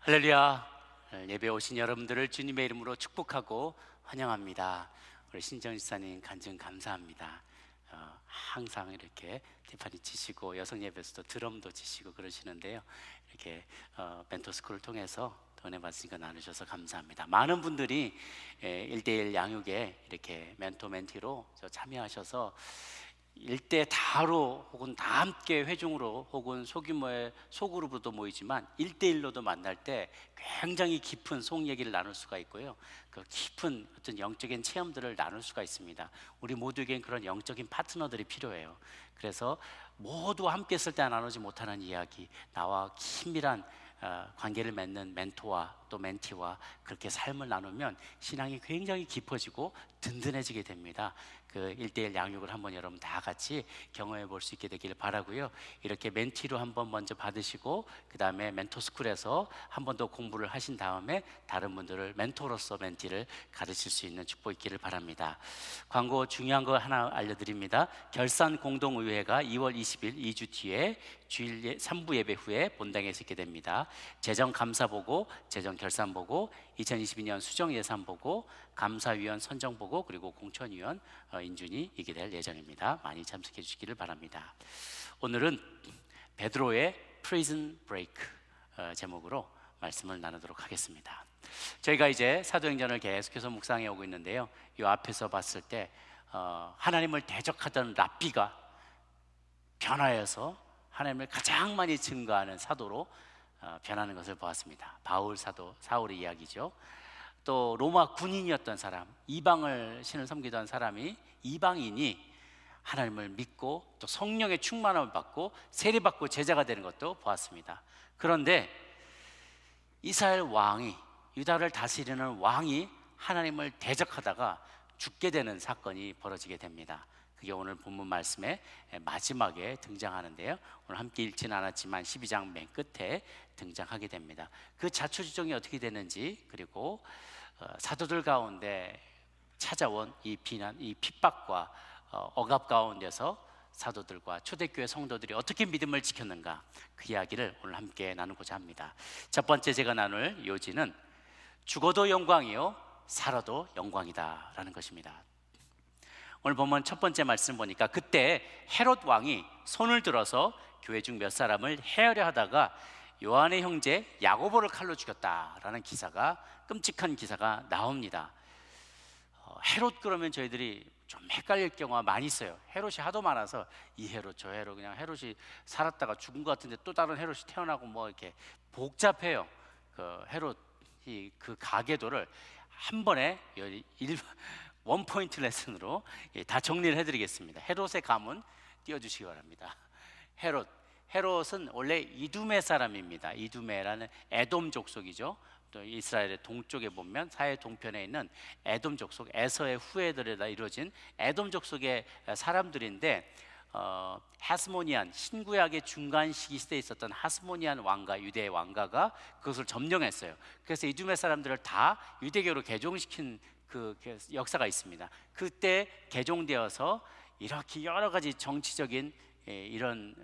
할렐루야. 예배 오신 여러분들을 주님의 이름으로 축복하고 환영합니다. 우리 신정 지사님 간증 감사합니다. 항상 이렇게 티파니 치시고 여성 예배에서도 드럼도 치시고 그러시는데요. 이렇게 멘토스쿨을 통해서 은혜 받으니까 나누셔서 감사합니다. 많은 분들이 1대1 양육에 이렇게 멘토 멘티로 참여하셔서 일대 다로 혹은 다 함께 회중으로 혹은 소규모의 소그룹으로도 모이지만 1대1로도 만날 때 굉장히 깊은 속 얘기를 나눌 수가 있고요. 그 깊은 어떤 영적인 체험들을 나눌 수가 있습니다. 우리 모두에겐 그런 영적인 파트너들이 필요해요. 그래서 모두 함께 있을 때 나누지 못하는 이야기, 나와 긴밀한 관계를 맺는 멘토와 또 멘티와 그렇게 삶을 나누면 신앙이 굉장히 깊어지고 든든해지게 됩니다. 그 1대1 양육을 한번 여러분 다 같이 경험해 볼 수 있게 되기를 바라고요. 이렇게 멘티로 한번 먼저 받으시고 그 다음에 멘토스쿨에서 한 번 더 공부를 하신 다음에 다른 분들을 멘토로서 멘티를 가르칠 수 있는 축복 있기를 바랍니다. 광고 중요한 거 하나 알려드립니다. 결산 공동의회가 2월 20일 2주 뒤에 주일 3부 예배 후에 본당에서 있게 됩니다. 재정 감사 보고, 재정 결산 보고, 2022년 수정 예산 보고, 감사위원 선정 보고, 그리고 공천위원 인준이 있게 될 예정입니다. 많이 참석해 주시기를 바랍니다. 오늘은 베드로의 Prison Break 제목으로 말씀을 나누도록 하겠습니다. 저희가 이제 사도행전을 계속해서 묵상해 오고 있는데요. 이 앞에서 봤을 때 하나님을 대적하던 랍비가 변화해서 하나님을 가장 많이 증거하는 사도로 변하는 것을 보았습니다. 바울 사도, 사울의 이야기죠. 또 로마 군인이었던 사람, 이방을 신을 섬기던 사람이 이방인이 하나님을 믿고 또 성령의 충만함을 받고 세례받고 제자가 되는 것도 보았습니다. 그런데 이스라엘 왕이, 유다를 다스리는 왕이 하나님을 대적하다가 죽게 되는 사건이 벌어지게 됩니다. 그게 오늘 본문 말씀의 마지막에 등장하는데요. 오늘 함께 읽지는 않았지만 12장 맨 끝에 등장하게 됩니다. 그 자초지종이 어떻게 되는지, 그리고 사도들 가운데 찾아온 이 비난, 이 핍박과 억압 가운데서 사도들과 초대교회 성도들이 어떻게 믿음을 지켰는가, 그 이야기를 오늘 함께 나누고자 합니다. 첫 번째 제가 나눌 요지는 죽어도 영광이요 살아도 영광이다 라는 것입니다. 오늘 보면 첫 번째 말씀 보니까 그때 헤롯 왕이 손을 들어서 교회 중 몇 사람을 해하려 하다가 요한의 형제 야고보를 칼로 죽였다라는 기사가, 끔찍한 기사가 나옵니다. 헤롯 그러면 저희들이 좀 헷갈릴 경우가 많이 있어요. 헤롯이 하도 많아서 이 헤롯 저 헤롯, 그냥 헤롯이 살았다가 죽은 것 같은데 또 다른 헤롯이 태어나고 뭐 이렇게 복잡해요. 그 헤롯이 그 가계도를 한 번에 원포인트 레슨으로 다 정리를 해드리겠습니다. 헤롯의 가문 띄워주시기 바랍니다. 헤롯은 원래 이두메 사람입니다. 이두메라는 에돔 족속이죠. 또 이스라엘의 동쪽에 보면 사해 동편에 있는 에돔 족속, 에서의 후예들에다 이루어진 에돔 족속의 사람들인데 하스모니안, 신구약의 중간 시대에 있었던 하스모니안 왕가, 유대 왕가가 그것을 점령했어요. 그래서 이두메 사람들을 다 유대교로 개종시킨 그 역사가 있습니다. 그때 개종되어서 이렇게 여러 가지 정치적인 이런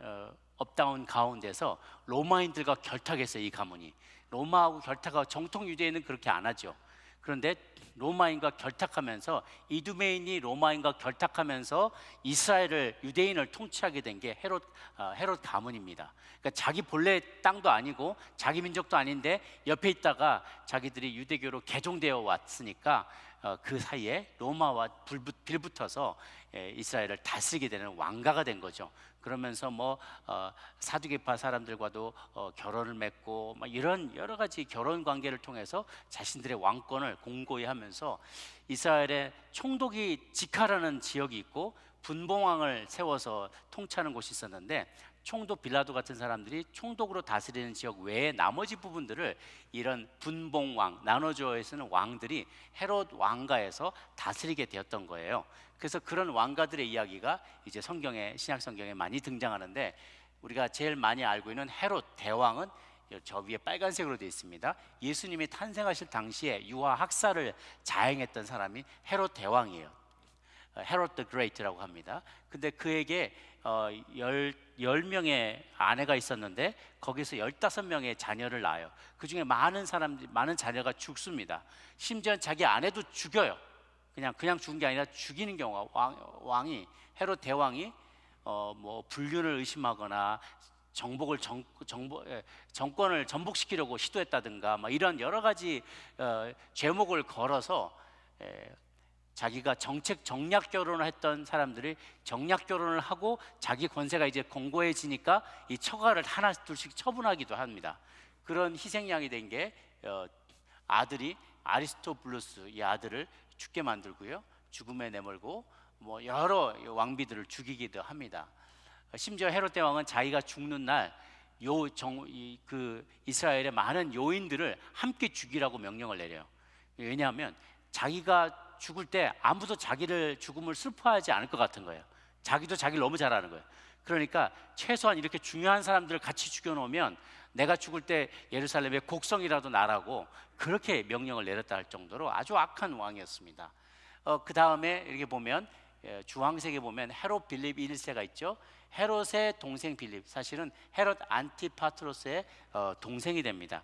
업다운 가운데서 로마인들과 결탁했어요. 이 가문이 로마하고 결탁하고, 정통 유대인은 그렇게 안 하죠. 그런데 로마인과 결탁하면서, 이두메인이 로마인과 결탁하면서 이스라엘을, 유대인을 통치하게 된 게 헤롯 가문입니다. 그러니까 자기 본래 땅도 아니고 자기 민족도 아닌데 옆에 있다가 자기들이 유대교로 개종되어 왔으니까 그 사이에 로마와 빌붙어서 이스라엘을 다스리게 되는 왕가가 된 거죠. 그러면서 사두개파 사람들과도 결혼을 맺고 이런 여러 가지 결혼 관계를 통해서 자신들의 왕권을 공고히 하면서, 이스라엘의 총독이 지카라는 지역이 있고 분봉왕을 세워서 통치하는 곳이 있었는데, 총독 빌라도 같은 사람들이 총독으로 다스리는 지역 외에 나머지 부분들을 이런 분봉왕, 나눠져 쓰는 왕들이 헤롯 왕가에서 다스리게 되었던 거예요. 그래서 그런 왕가들의 이야기가 이제 성경에, 신약 성경에 많이 등장하는데, 우리가 제일 많이 알고 있는 헤롯 대왕은 저 위에 빨간색으로 되어 있습니다. 예수님이 탄생하실 당시에 유아 학살을 자행했던 사람이 헤롯 대왕이에요. 헤롯 더 그레이트라고 합니다. 근데 그에게 열 명의 아내가 있었는데 거기서 15명의 자녀를 낳아요. 그 중에 많은 자녀가 죽습니다. 심지어 자기 아내도 죽여요. 그냥 죽은 게 아니라 죽이는 경우가 왕이 헤롯 대왕이 뭐 불륜을 의심하거나 정권을 전복시키려고 시도했다든가 뭐 이런 여러 가지 죄목을 걸어서 자기가 정략 결혼을 했던 사람들이 정략 결혼을 하고 자기 권세가 이제 공고해지니까 이 처가를 하나 둘씩 처분하기도 합니다. 그런 희생양이 된 게 아들이 아리스토블루스, 이 아들을 죽게 만들고요, 죽음에 내몰고 뭐 여러 왕비들을 죽이기도 합니다. 심지어 헤롯 대왕은 자기가 죽는 날 이스라엘의 많은 요인들을 함께 죽이라고 명령을 내려요. 왜냐하면 자기가 죽을 때 아무도 자기를 죽음을 슬퍼하지 않을 것 같은 거예요. 자기도 자기를 너무 잘 아는 거예요. 그러니까 최소한 이렇게 중요한 사람들을 같이 죽여놓으면 내가 죽을 때 예루살렘에 곡성이라도 나라고 그렇게 명령을 내렸다 할 정도로 아주 악한 왕이었습니다. 그 다음에 이렇게 보면 주황색에 보면 헤롯 빌립 1세가 있죠. 헤롯의 동생 빌립, 사실은 헤롯 안티파트로스의 동생이 됩니다.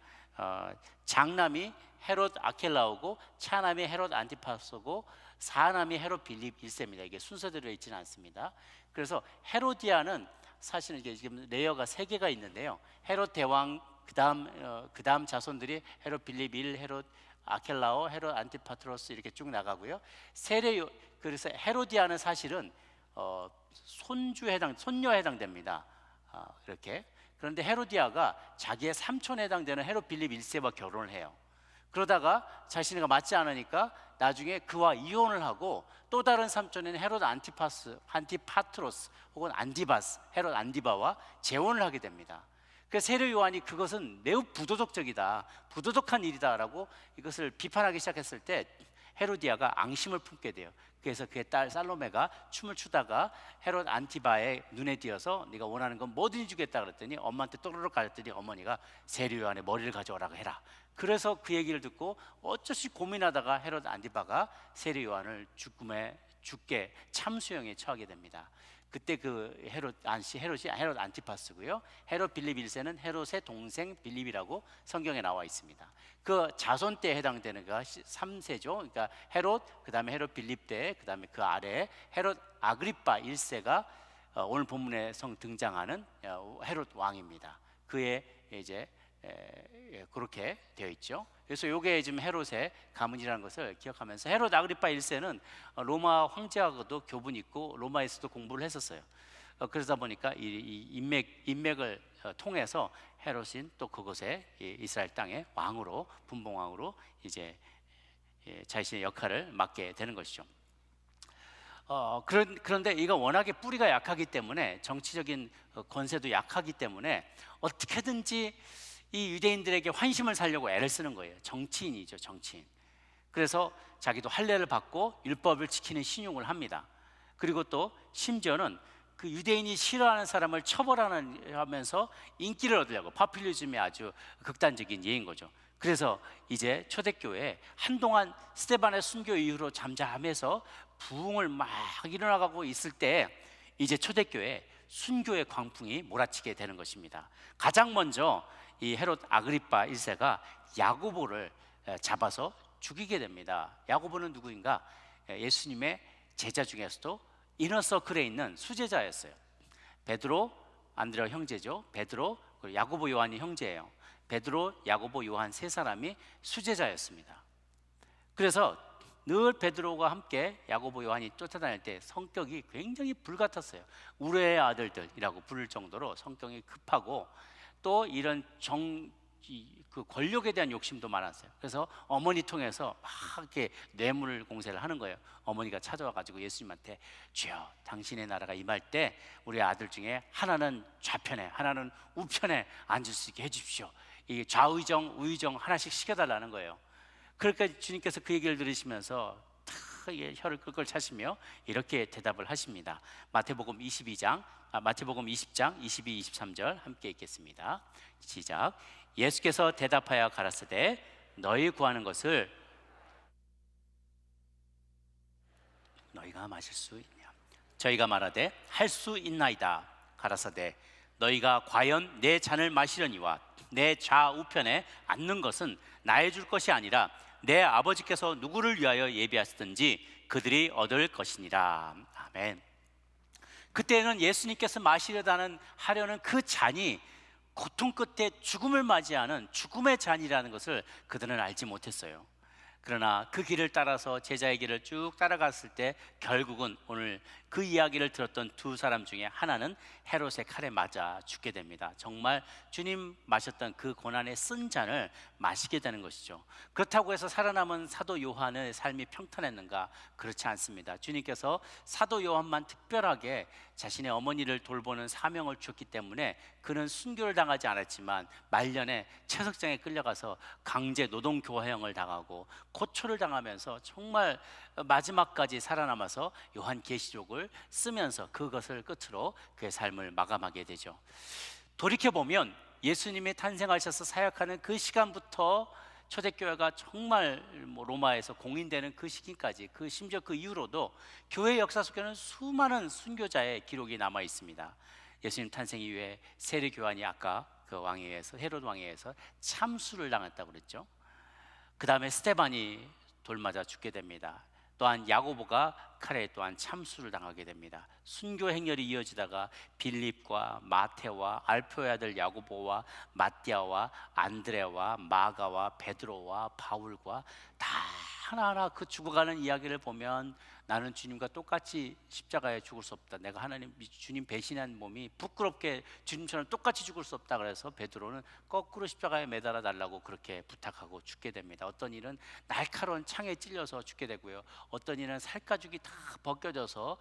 장남이 헤롯 아켈라오고 차남이 헤롯 안티파스고 사남이 헤롯 빌립 1세입니다. 이게 순서대로 있지는 않습니다. 그래서 헤로디아는 사실은 이게 지금 레이어가 3개가 있는데요. 헤롯 대왕 그다음 자손들이 헤롯 빌립 1, 헤롯 아켈라오, 헤롯 안티파트로스 이렇게 쭉 나가고요. 그래서 헤로디아는 사실은 손녀에 해당됩니다. 이렇게. 그런데 헤로디아가 자기의 삼촌에 해당되는 헤롯 빌립 1세와 결혼을 해요. 그러다가 자신과 맞지 않으니까 나중에 그와 이혼을 하고 또 다른 삼촌인 헤롯 안티파트로스 혹은 헤롯 안디바와 재혼을 하게 됩니다. 그래서 세례 요한이 그것은 매우 부도덕적이다, 부도덕한 일이다라고 이것을 비판하기 시작했을 때 헤로디아가 앙심을 품게 돼요. 그래서 그의 딸 살로메가 춤을 추다가 헤롯 안티바의 눈에 띄어서 네가 원하는 건 뭐든지 주겠다 그랬더니 엄마한테 또르륵 가렸더니 어머니가 세례 요한의 머리를 가져오라고 해라. 그래서 그 얘기를 듣고 어쩌시 고민하다가 헤롯 안티바가 세례 요한을 죽게 참수형에 처하게 됩니다. 그때 그 헤롯이 헤롯 안티파스고요. 헤롯 빌립 1세는 헤롯의 동생 빌립이라고 성경에 나와 있습니다. 그 자손 때에 해당되는 가 3세죠. 그러니까 헤롯, 그다음에 헤롯 빌립 때, 그다음에 그 아래 헤롯 아그리파 1세가 오늘 본문에 등장하는 헤롯 왕입니다. 그의 이제 그렇게 되어 있죠. 그래서 이게 지금 헤롯의 가문이라는 것을 기억하면서 헤롯 아그리파 1세는 로마 황제하고도 교분이 있고 로마에서도 공부를 했었어요. 그러다 보니까 이 인맥을 통해서 헤롯인 또 그곳에 이스라엘 땅의 왕으로, 분봉왕으로 이제 자신의 역할을 맡게 되는 것이죠. 그런데 이가 워낙에 뿌리가 약하기 때문에, 정치적인 권세도 약하기 때문에 어떻게든지 이 유대인들에게 환심을 사려고 애를 쓰는 거예요. 정치인이죠, 정치인. 그래서 자기도 할례를 받고 율법을 지키는 신용을 합니다. 그리고 또 심지어는 그 유대인이 싫어하는 사람을 처벌하면서 인기를 얻으려고, 파퓰리즘이 아주 극단적인 예인 거죠. 그래서 이제 초대교회에 한동안 스데반의 순교 이후로 잠잠해서 부흥을 막 일어나가고 있을 때 이제 초대교회에 순교의 광풍이 몰아치게 되는 것입니다. 가장 먼저 이 헤롯 아그리파 1세가 야고보를 잡아서 죽이게 됩니다. 야고보는 누구인가? 예수님의 제자 중에서도 이너서클에 있는 수제자였어요. 베드로, 안드레아 형제죠. 베드로, 그리고 야고보, 요한이 형제예요. 베드로, 야고보, 요한 3사람이 수제자였습니다. 그래서 늘 베드로가 함께 야고보, 요한이 쫓아다닐 때 성격이 굉장히 불같았어요. 우레의 아들들이라고 부를 정도로 성격이 급하고 또 이런 그 권력에 대한 욕심도 많았어요. 그래서 어머니 통해서 막 이렇게 뇌물 공세를 하는 거예요. 어머니가 찾아와가지고 예수님한테, 주여, 당신의 나라가 임할 때 우리 아들 중에 하나는 좌편에 하나는 우편에 앉을 수 있게 해주십시오. 이 좌의정 우의정 하나씩 시켜달라는 거예요. 그러니까 주님께서 그 얘기를 들으시면서 혀를 끌끌 차시며 이렇게 대답을 하십니다. 마태복음 20장 22, 23절 함께 읽겠습니다. 시작. 예수께서 대답하여 가라사대 너희 구하는 것을 너희가 마실 수 있냐? 저희가 말하되 할 수 있나이다. 가라사대 너희가 과연 내 잔을 마시려니와 내 좌우편에 앉는 것은 나의 줄 것이 아니라 내 아버지께서 누구를 위하여 예비하시든지 그들이 얻을 것이니라. 아멘. 그때는 예수님께서 하려는 그 잔이 고통 끝에 죽음을 맞이하는 죽음의 잔이라는 것을 그들은 알지 못했어요. 그러나 그 길을 따라서 제자의 길을 쭉 따라갔을 때 결국은 오늘 그 이야기를 들었던 두 사람 중에 하나는 헤롯의 칼에 맞아 죽게 됩니다. 정말 주님 마셨던 그 고난의 쓴 잔을 마시게 되는 것이죠. 그렇다고 해서 살아남은 사도 요한의 삶이 평탄했는가? 그렇지 않습니다. 주님께서 사도 요한만 특별하게 자신의 어머니를 돌보는 사명을 주었기 때문에 그는 순교를 당하지 않았지만 말년에 채석장에 끌려가서 강제 노동 교화형을 당하고 고초를 당하면서 정말 마지막까지 살아남아서 요한계시록을 쓰면서 그것을 끝으로 그의 삶을 마감하게 되죠. 돌이켜보면 예수님이 탄생하셔서 사역하는 그 시간부터 초대교회가 정말 로마에서 공인되는 그 시기까지, 심지어 그 이후로도 교회 역사 속에는 수많은 순교자의 기록이 남아 있습니다. 예수님 탄생 이후에 세례 요한이 아까 그 왕에 의해서, 헤롯 왕에 의해서 참수를 당했다고 그랬죠. 그 다음에 스데반이 돌 맞아 죽게 됩니다. 또한 야고보가 칼에 또한 참수를 당하게 됩니다. 순교 행렬이 이어지다가 빌립과 마테와 알표의 아들 야고보와 마띠아와 안드레와 마가와 베드로와 바울과 다 하나하나 그 죽어가는 이야기를 보면 나는 주님과 똑같이 십자가에 죽을 수 없다. 내가 하나님 주님 배신한 몸이 부끄럽게 주님처럼 똑같이 죽을 수 없다. 그래서 베드로는 거꾸로 십자가에 매달아 달라고 그렇게 부탁하고 죽게 됩니다. 어떤 일은 날카로운 창에 찔려서 죽게 되고요. 어떤 일은 살가죽이 다 벗겨져서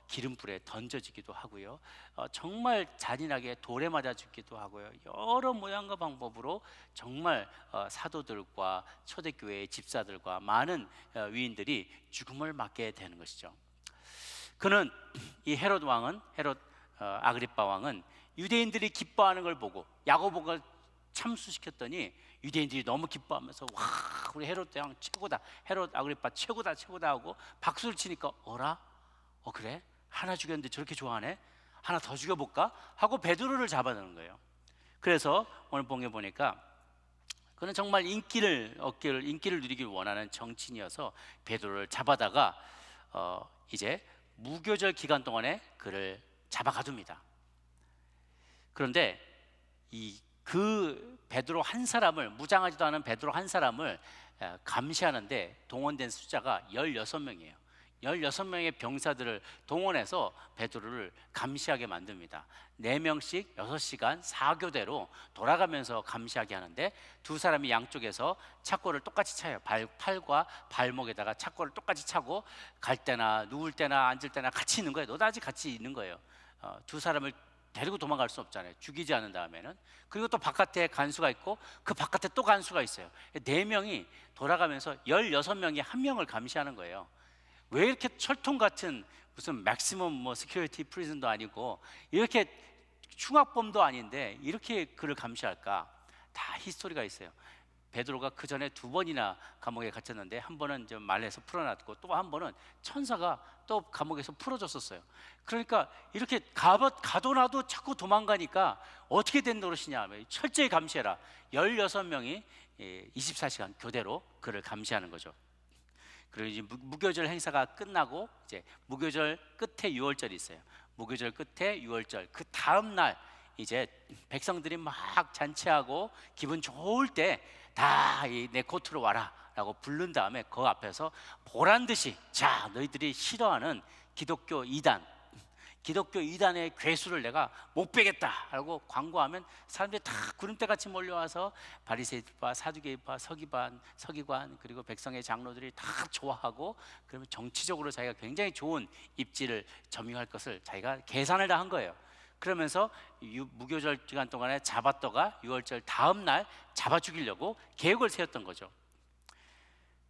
기름불에 던져지기도 하고요. 정말 잔인하게 돌에 맞아 죽기도 하고요. 여러 모양과 방법으로 정말 사도들과 초대교회의 집사들과 많은 위인들이 죽음을 맞게 되는 것이죠. 그는 이 헤롯 아그리빠 왕은 유대인들이 기뻐하는 걸 보고 야고보가 참수시켰더니 유대인들이 너무 기뻐하면서 와, 우리 헤롯 왕 최고다, 헤롯 아그리빠 최고다 하고 박수를 치니까 어라? 그래? 하나 죽였는데 저렇게 좋아하네? 하나 더 죽여볼까? 하고 베드로를 잡아넣는 거예요. 그래서 오늘 본에 보니까 그는 정말 인기를 누리길 원하는 정치인이어서 베드로를 잡아다가 이제 무교절 기간 동안에 그를 잡아 가둡니다. 그런데 그 베드로 한 사람을, 무장하지도 않은 베드로 한 사람을 감시하는데 동원된 숫자가 16명이에요. 16명의 병사들을 동원해서 베드로를 감시하게 만듭니다. 4명씩 6시간 4교대로 돌아가면서 감시하게 하는데 두 사람이 양쪽에서 착고를 똑같이 차요. 팔과 발목에다가 착고를 똑같이 차고 갈 때나 누울 때나 앉을 때나 같이 있는 거예요. 노다지 같이 있는 거예요. 두 사람을 데리고 도망갈 수 없잖아요. 죽이지 않은 다음에는. 그리고 또 바깥에 간수가 있고 그 바깥에 또 간수가 있어요. 4명이 돌아가면서 16명이 한 명을 감시하는 거예요. 왜 이렇게 철통 같은 무슨 맥시멈 시큐리티 프리즌도 아니고 이렇게 흉악범도 아닌데 이렇게 그를 감시할까? 다 히스토리가 있어요. 베드로가 그 전에 2번이나 감옥에 갇혔는데 한 번은 좀 말려서 풀어놨고 또 한 번은 천사가 또 감옥에서 풀어줬었어요. 그러니까 이렇게 가둬놔도 자꾸 도망가니까 어떻게 된 노릇이냐? 철저히 감시해라. 16명이 24시간 교대로 그를 감시하는 거죠. 그리고 이제 무교절 행사가 끝나고 이제 무교절 끝에 유월절이 있어요. 무교절 끝에 유월절 그 다음 날 이제 백성들이 막 잔치하고 기분 좋을 때 다 내 곁으로 와라라고 부른 다음에 그 앞에서 보란 듯이 자 너희들이 싫어하는 기독교 이단의 괴수를 내가 못 빼겠다 하고 광고하면 사람들이 다 구름대같이 몰려와서 바리새인파, 사두개인파, 서기관 그리고 백성의 장로들이 다 좋아하고 그러면 정치적으로 자기가 굉장히 좋은 입지를 점유할 것을 자기가 계산을 다 한 거예요. 그러면서 무교절 기간 동안에 잡았다가 유월절 다음 날 잡아 죽이려고 계획을 세웠던 거죠.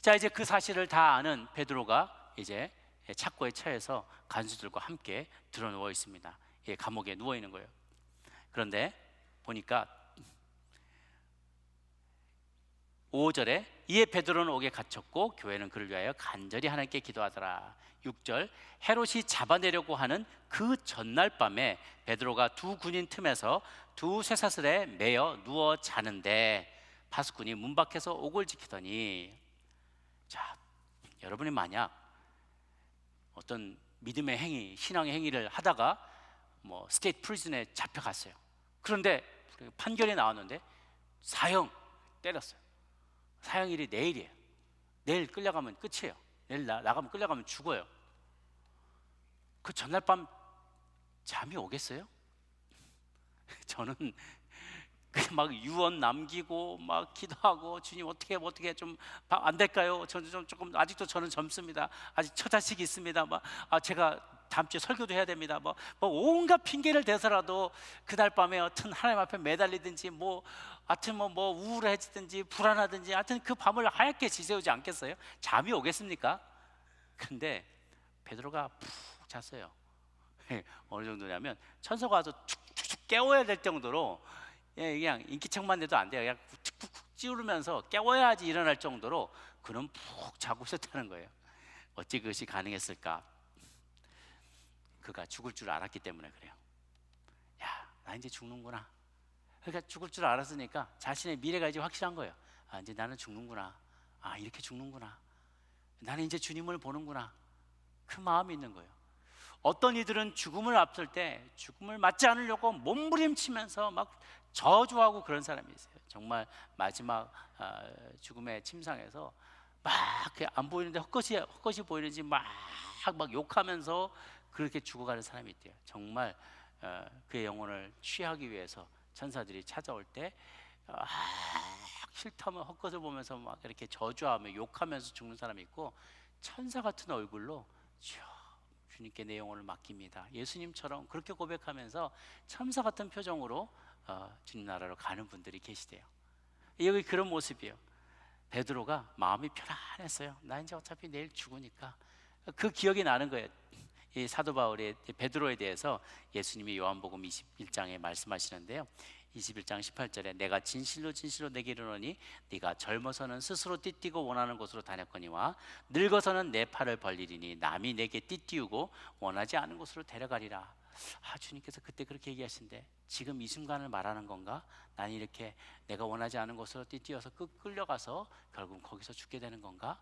자, 이제 그 사실을 다 아는 베드로가 이제 착고에 처해서 간수들과 함께 들어 누워 있습니다. 감옥에 누워 있는 거예요. 그런데 보니까 5절에 이에 베드로는 옥에 갇혔고 교회는 그를 위하여 간절히 하나님께 기도하더라. 6절, 헤롯이 잡아내려고 하는 그 전날 밤에 베드로가 두 군인 틈에서 두 쇠사슬에 매여 누워 자는데 파수꾼이 문 밖에서 옥을 지키더니, 자, 여러분이 만약 어떤 믿음의 행위, 신앙의 행위를 하다가 뭐 스테이트 프리즌에 잡혀갔어요. 그런데 판결이 나왔는데 사형 때렸어요. 사형일이 내일이에요. 내일 끌려가면 끝이에요. 내일 나가면 끌려가면 죽어요. 그 전날 밤 잠이 오겠어요? 저는 그냥 막 유언 남기고 막 기도하고, 주님 어떻게 좀 안 될까요? 저는 좀 조금, 아직도 저는 젊습니다. 아직 처자식이 있습니다. 막 제가 다음 주에 설교도 해야 됩니다. 뭐 온갖 핑계를 대서라도 그날 밤에 하여튼 하나님 앞에 매달리든지 하여튼 뭐 우울해지든지 불안하든지 하여튼 그 밤을 하얗게 지새우지 않겠어요? 잠이 오겠습니까? 근데 베드로가 푹 잤어요. 어느 정도냐면 천사가 와서 툭툭툭 깨워야 될 정도로, 그냥 인기척만 내도 안 돼요. 그냥 툭툭툭 찌우르면서 깨워야지 일어날 정도로 그는 푹 자고 있었다는 거예요. 어찌 그것이 가능했을까? 그가 죽을 줄 알았기 때문에 그래요. 야, 나 이제 죽는구나. 그러니까 죽을 줄 알았으니까 자신의 미래가 이제 확실한 거예요. 이제 나는 죽는구나. 이렇게 죽는구나. 나는 이제 주님을 보는구나. 그 마음이 있는 거예요. 어떤 이들은 죽음을 앞설 때 죽음을 맞지 않으려고 몸부림치면서 막 저주하고 그런 사람이 있어요. 정말 마지막 죽음의 침상에서 막 안 보이는데 헛것이 보이는지 막 욕하면서 그렇게 죽어가는 사람이 있대요. 정말 그의 영혼을 취하기 위해서 천사들이 찾아올 때 싫다면 헛것을 보면서 막 이렇게 저주하며 욕하면서 죽는 사람이 있고, 천사 같은 얼굴로 주님께 내 영혼을 맡깁니다, 예수님처럼 그렇게 고백하면서 천사 같은 표정으로 주님 나라로 가는 분들이 계시대요. 여기 그런 모습이에요. 베드로가 마음이 편안했어요. 나 이제 어차피 내일 죽으니까. 그 기억이 나는 거예요. 이 사도 바울의 베드로에 대해서 예수님이 요한복음 21장에 말씀하시는데요, 21장 18절에 내가 진실로 내게 이르노니 네가 젊어서는 스스로 띠띠고 원하는 곳으로 다녔거니와 늙어서는 내 팔을 벌리리니 남이 내게 띠띠우고 원하지 않은 곳으로 데려가리라. 주님께서 그때 그렇게 얘기하신데 지금 이 순간을 말하는 건가? 나는 이렇게 내가 원하지 않은 곳으로 띠띠어서 끌려가서 결국 거기서 죽게 되는 건가?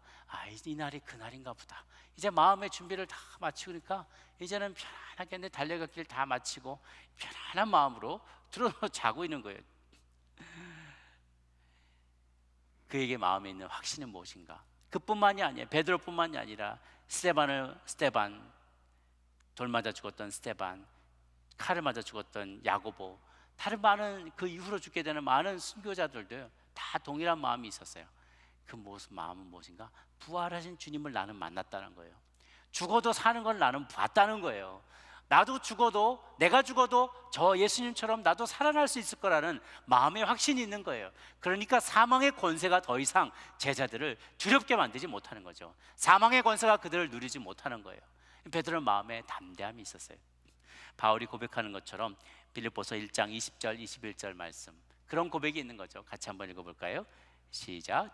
이 날이 그 날인가 보다. 이제 마음의 준비를 다 마치니까 이제는 편안하게 내 달려갈 길 다 마치고 편안한 마음으로 들어 자고 있는 거예요. 그에게 마음에 있는 확신은 무엇인가? 그뿐만이 아니에요. 베드로뿐만이 아니라 스테반, 돌 맞아 죽었던 스테반, 칼을 맞아 죽었던 야고보, 다른 많은 그 이후로 죽게 되는 많은 순교자들도 다 동일한 마음이 있었어요. 그 마음은 무엇인가? 부활하신 주님을 나는 만났다는 거예요. 죽어도 사는 걸 나는 봤다는 거예요. 나도 죽어도, 내가 죽어도 저 예수님처럼 나도 살아날 수 있을 거라는 마음의 확신이 있는 거예요. 그러니까 사망의 권세가 더 이상 제자들을 두렵게 만들지 못하는 거죠. 사망의 권세가 그들을 누리지 못하는 거예요. 베드로는 마음에 담대함이 있었어요. 바울이 고백하는 것처럼 빌립보서 1장 20절 21절 말씀, 그런 고백이 있는 거죠. 같이 한번 읽어볼까요? 시작.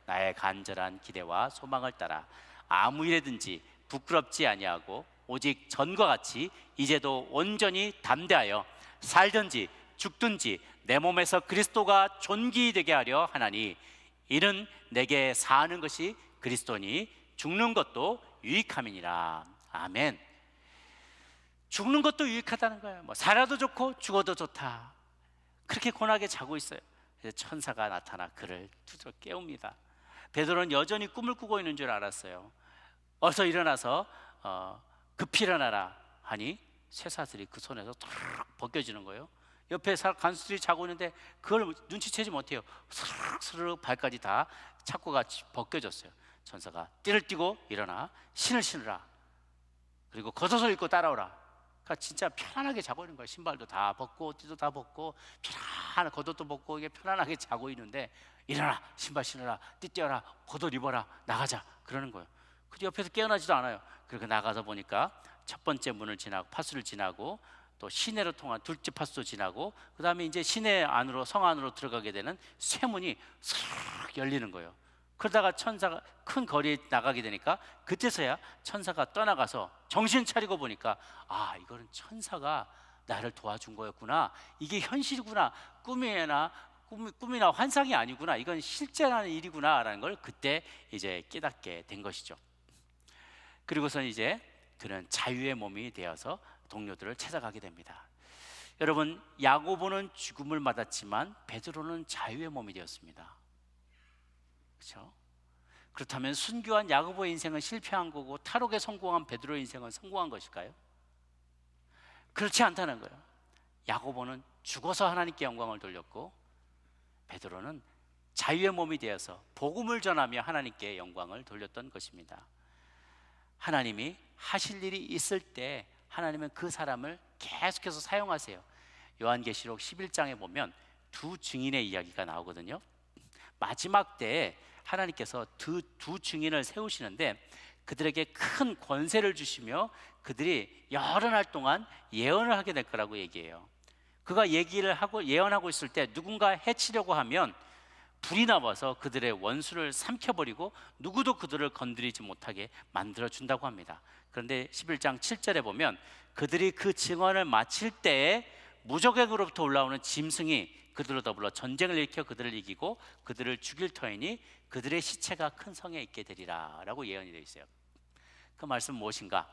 나의 간절한 기대와 소망을 따라 아무 일에든지 부끄럽지 아니하고 오직 전과 같이 이제도 온전히 담대하여 살든지 죽든지 내 몸에서 그리스도가 존귀 되게 하려 하나니 이는 내게 사는 것이 그리스도니 죽는 것도 유익함이니라. 아멘. 죽는 것도 유익하다는 거예요. 살아도 좋고 죽어도 좋다. 그렇게 고나게 자고 있어요. 그래서 천사가 나타나 그를 두드려 깨웁니다. 베드로는 여전히 꿈을 꾸고 있는 줄 알았어요. 어서 일어나서 급히 일어나라 하니 쇠사슬이 그 손에서 탁 벗겨지는 거예요. 옆에 간수들이 자고 있는데 그걸 눈치채지 못해요. 스르륵 발까지 다 착고가 벗겨졌어요. 천사가 띠를 띠고 일어나 신을 신으라, 그리고 겉옷을 입고 따라오라. 그러니까 진짜 편안하게 자고 있는 거예요. 신발도 다 벗고 띠도 다 벗고 편안하게 겉옷도 벗고 이게 편안하게 자고 있는데, 일어나, 신발 신어라, 띠 떼어라, 겉옷 입어라, 나가자 그러는 거예요. 근데 옆에서 깨어나지도 않아요. 그리고 나가서 보니까 첫 번째 문을 지나고 파수를 지나고 또 시내로 통한 둘째 파수도 지나고 그 다음에 이제 시내 안으로, 성 안으로 들어가게 되는 쇠문이 슥 열리는 거예요. 그러다가 천사가 큰 거리에 나가게 되니까 그때서야 천사가 떠나가서 정신 차리고 보니까 아, 이거는 천사가 나를 도와준 거였구나. 이게 현실이구나. 꿈이나 환상이 아니구나. 이건 실제라는 일이구나라는 걸 그때 이제 깨닫게 된 것이죠. 그리고선 이제 그는 자유의 몸이 되어서 동료들을 찾아가게 됩니다. 여러분, 야고보는 죽음을 맞았지만 베드로는 자유의 몸이 되었습니다. 그렇죠? 그렇다면 순교한 야고보의 인생은 실패한 거고 탈옥에 성공한 베드로의 인생은 성공한 것일까요? 그렇지 않다는 거예요. 야고보는 죽어서 하나님께 영광을 돌렸고 베드로는 자유의 몸이 되어서 복음을 전하며 하나님께 영광을 돌렸던 것입니다. 하나님이 하실 일이 있을 때 하나님은 그 사람을 계속해서 사용하세요. 요한계시록 11장에 보면 두 증인의 이야기가 나오거든요. 마지막 때에 하나님께서 두 증인을 세우시는데 그들에게 큰 권세를 주시며 그들이 여러 날 동안 예언을 하게 될 거라고 얘기해요. 그가 얘기를 하고 예언하고 있을 때 누군가 해치려고 하면 불이 나와서 그들의 원수를 삼켜버리고 누구도 그들을 건드리지 못하게 만들어준다고 합니다. 그런데 11장 7절에 보면 그들이 그 증언을 마칠 때에 무적에게로부터 올라오는 짐승이 그들로 더불어 전쟁을 일으켜 그들을 이기고 그들을 죽일 터이니 그들의 시체가 큰 성에 있게 되리라 라고 예언이 되어 있어요. 그 말씀은 무엇인가?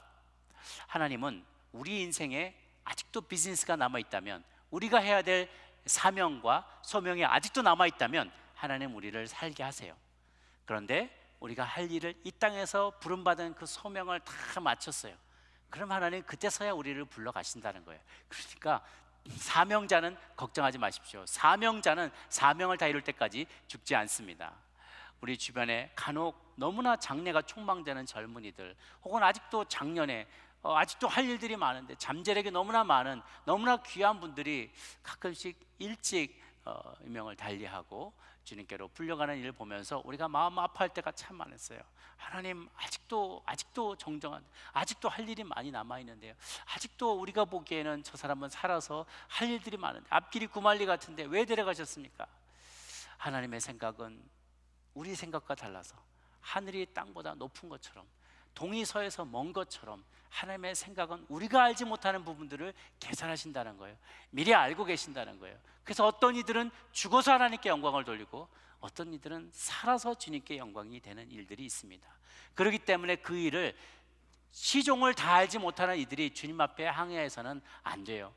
하나님은 우리 인생에 아직도 비즈니스가 남아있다면, 우리가 해야 될 사명과 소명이 아직도 남아있다면 하나님 우리를 살게 하세요. 그런데 우리가 할 일을 이 땅에서 부름받은 그 소명을 다 마쳤어요. 그럼 하나님 그때서야 우리를 불러가신다는 거예요. 그러니까 사명자는 걱정하지 마십시오. 사명자는 사명을 다 이룰 때까지 죽지 않습니다. 우리 주변에 간혹 너무나 장래가 촉망되는 젊은이들, 혹은 아직도 작년에 아직도 할 일들이 많은데 잠재력이 너무나 많은 너무나 귀한 분들이 가끔씩 일찍 유명을 달리하고 주님께로 불려가는 일을 보면서 우리가 마음 아파할 때가 참 많았어요. 하나님, 아직도 정정한, 아직도 할 일이 많이 남아있는데요, 아직도 우리가 보기에는 저 사람은 살아서 할 일들이 많은데 앞길이 구말리 같은데 왜 데려가셨습니까? 하나님의 생각은 우리 생각과 달라서 하늘이 땅보다 높은 것처럼, 동이 서에서 먼 것처럼 하나님의 생각은 우리가 알지 못하는 부분들을 계산하신다는 거예요. 미리 알고 계신다는 거예요. 그래서 어떤 이들은 죽어서 하나님께 영광을 돌리고 어떤 이들은 살아서 주님께 영광이 되는 일들이 있습니다. 그렇기 때문에 그 일을 시종을 다 알지 못하는 이들이 주님 앞에 항해해서는 안 돼요.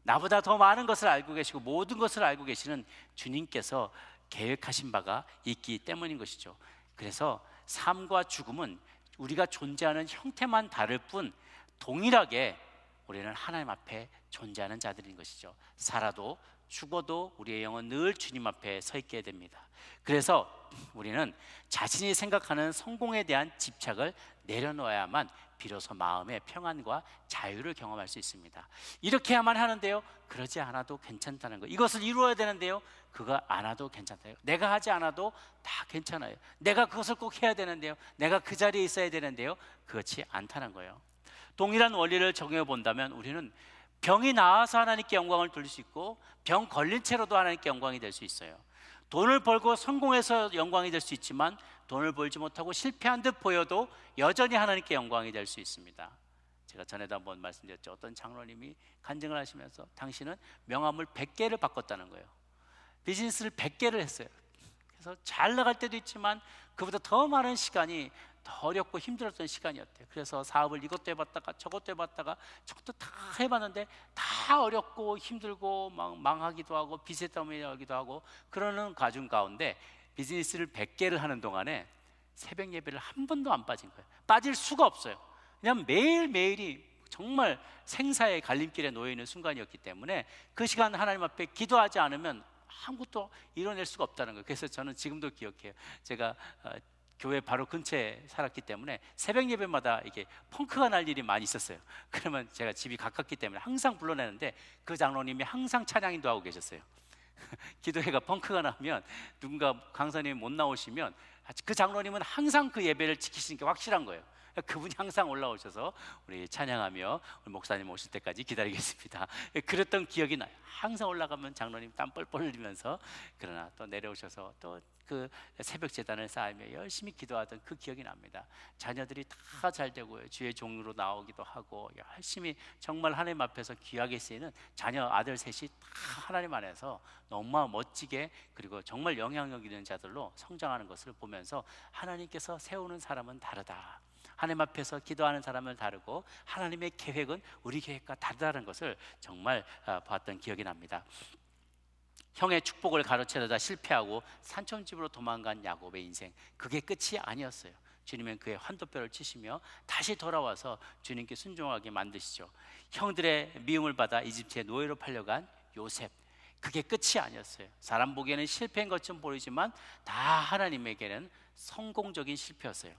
나보다 더 많은 것을 알고 계시고 모든 것을 알고 계시는 주님께서 계획하신 바가 있기 때문인 것이죠. 그래서 삶과 죽음은 우리가 존재하는 형태만 다를 뿐 동일하게 우리는 하나님 앞에 존재하는 자들인 것이죠. 살아도 죽어도 우리의 영은 늘 주님 앞에 서 있게 됩니다. 그래서 우리는 자신이 생각하는 성공에 대한 집착을 내려놓아야만 비로소 마음의 평안과 자유를 경험할 수 있습니다. 이렇게 해야만 하는데요, 그러지 않아도 괜찮다는 거. 이것을 이루어야 되는데요, 그거 안 해도 괜찮다요. 내가 하지 않아도 다 괜찮아요. 내가 그것을 꼭 해야 되는데요, 내가 그 자리에 있어야 되는데요, 그렇지 않다는 거예요. 동일한 원리를 적용해 본다면 우리는 병이 나아서 하나님께 영광을 돌릴 수 있고 병 걸린 채로도 하나님께 영광이 될 수 있어요. 돈을 벌고 성공해서 영광이 될 수 있지만 돈을 벌지 못하고 실패한 듯 보여도 여전히 하나님께 영광이 될 수 있습니다. 제가 전에도 한번 말씀드렸죠. 어떤 장로님이 간증을 하시면서 당신은 명함을 100개를 바꿨다는 거예요. 비즈니스를 100개를 했어요. 그래서 잘 나갈 때도 있지만 그보다 더 많은 시간이 더 어렵고 힘들었던 시간이었대요. 그래서 사업을 이것도 해봤다가 저것도 해봤다가 저것도 다 해봤는데 다 어렵고 힘들고 망하기도 하고 빚에 떠밀리기도 하고 그러는 과정 가운데 비즈니스를 100개를 하는 동안에 새벽 예배를 한 번도 안 빠진 거예요. 빠질 수가 없어요. 그냥 매일매일이 정말 생사의 갈림길에 놓여있는 순간이었기 때문에 그 시간 하나님 앞에 기도하지 않으면 아무것도 이뤄낼 수가 없다는 거예요. 그래서 저는 지금도 기억해요. 제가 교회 바로 근처에 살았기 때문에 새벽 예배마다 이게 펑크가 날 일이 많이 있었어요. 그러면 제가 집이 가깝기 때문에 항상 불러내는데 그 장로님이 항상 찬양 인도하고 계셨어요. 기도회가 펑크가 나면 누군가 강사님이 못 나오시면 그 장로님은 항상 그 예배를 지키시는 게 확실한 거예요. 그분이 항상 올라오셔서 우리 찬양하며 우리 목사님 오실 때까지 기다리겠습니다. 그랬던 기억이 나요. 항상 올라가면 장로님 땀 뻘뻘 흘리면서, 그러나 또 내려오셔서 또 그 새벽 제단을 쌓으며 열심히 기도하던 그 기억이 납니다. 자녀들이 다 잘 되고요, 주의 종으로 나오기도 하고, 열심히 정말 하나님 앞에서 귀하게 쓰이는 자녀 아들 셋이 다 하나님 안에서 너무 멋지게, 그리고 정말 영향력 있는 자들로 성장하는 것을 보면서 하나님께서 세우는 사람은 다르다, 하나님 앞에서 기도하는 사람은 다르고 하나님의 계획은 우리 계획과 다르다는 것을 정말 봤던 기억이 납니다. 형의 축복을 가로채려다 실패하고 산촌집으로 도망간 야곱의 인생, 그게 끝이 아니었어요. 주님은 그의 환도뼈를 치시며 다시 돌아와서 주님께 순종하게 만드시죠. 형들의 미움을 받아 이집트의 노예로 팔려간 요셉, 그게 끝이 아니었어요. 사람 보기에는 실패인 것처럼 보이지만 다 하나님에게는 성공적인 실패였어요.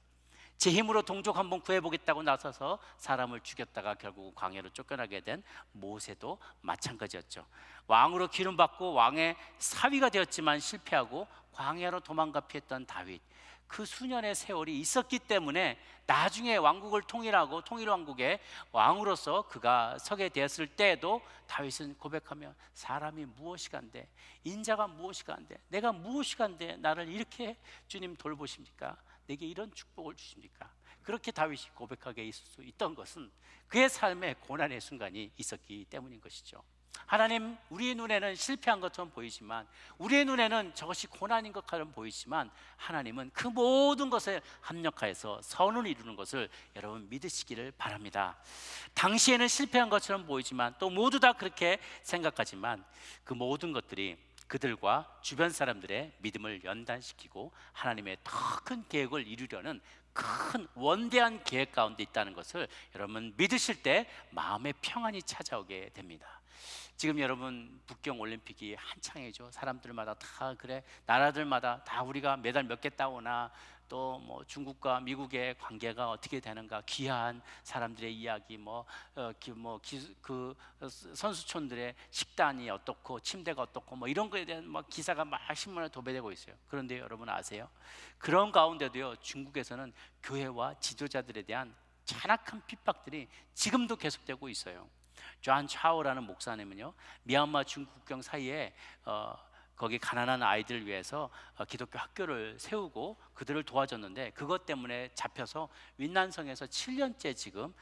제 힘으로 동족 한번 구해보겠다고 나서서 사람을 죽였다가 결국 광야로 쫓겨나게 된 모세도 마찬가지였죠. 왕으로 기름받고 왕의 사위가 되었지만 실패하고 광야로 도망가 피했던 다윗, 그 수년의 세월이 있었기 때문에 나중에 왕국을 통일하고 통일왕국의 왕으로서 그가 서게 되었을 때에도 다윗은 고백하며, 사람이 무엇이 간데, 인자가 무엇이 간데, 내가 무엇이 간데 나를 이렇게 주님 돌보십니까? 내게 이런 축복을 주십니까? 그렇게 다윗이 고백하게 있을 수 있던 것은 그의 삶에 고난의 순간이 있었기 때문인 것이죠. 하나님, 우리의 눈에는 실패한 것처럼 보이지만, 우리의 눈에는 저것이 고난인 것처럼 보이지만, 하나님은 그 모든 것에 합력하여서 선을 이루는 것을 여러분 믿으시기를 바랍니다. 당시에는 실패한 것처럼 보이지만, 또 모두 다 그렇게 생각하지만, 그 모든 것들이 그들과 주변 사람들의 믿음을 연단시키고 하나님의 더 큰 계획을 이루려는 큰 원대한 계획 가운데 있다는 것을 여러분 믿으실 때 마음의 평안이 찾아오게 됩니다. 지금 여러분 북경 올림픽이 한창이죠. 사람들마다 다 그래, 나라들마다 다 우리가 메달 몇 개 따오나, 또 뭐 중국과 미국의 관계가 어떻게 되는가, 귀한 사람들의 이야기, 그 선수촌들의 식단이 어떻고 침대가 어떻고 뭐 이런 거에 대한 막 기사가 막 신문에 도배되고 있어요. 그런데 여러분 아세요? 그런 가운데도요, 중국에서는 교회와 지도자들에 대한 잔악한 핍박들이 지금도 계속되고 있어요. 존 차오라는 목사님은요, 미얀마 중국 국경 사이에 거기 가난한 아이들을 위해서 기독교 학교를 세우고 그들을 도와줬는데, 그것 때문에 잡혀서 윈난성에서 7년째 지금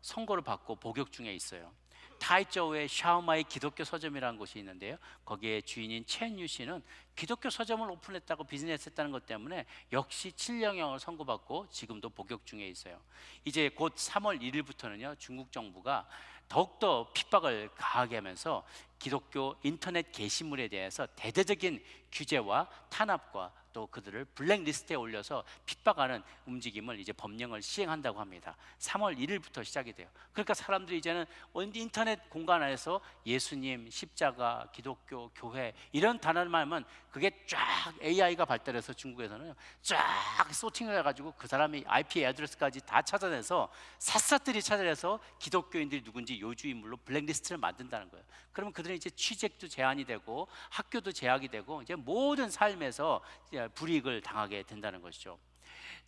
선고를 받고 복역 중에 있어요. 타이저우에 샤오마이 기독교 서점이라는 곳이 있는데요, 거기에 주인인 첸유 씨는 기독교 서점을 오픈했다고 비즈니스 했다는 것 때문에 역시 7년형을 선고받고 지금도 복역 중에 있어요. 이제 곧 3월 1일부터는요, 중국 정부가 더욱더 핍박을 가하게 하면서 기독교 인터넷 게시물에 대해서 대대적인 규제와 탄압과 또 그들을 블랙리스트에 올려서 핍박하는 움직임을 이제 법령을 시행한다고 합니다. 3월 1일부터 시작이 돼요. 그러니까 사람들이 이제는 인터넷 공간 안에서 예수님, 십자가, 기독교, 교회 이런 단어만 하면 그게 쫙 AI가 발달해서 중국에서는 쫙 소팅을 해가지고 그 사람이 IP 애드레스까지 다 찾아내서 샅샅들이 찾아내서 기독교인들이 누군지 요주 인물로 블랙리스트를 만든다는 거예요. 그러면 그들은 이제 취직도 제한이 되고 학교도 제약이 되고 이제 모든 삶에서 불이익을 당하게 된다는 것이죠.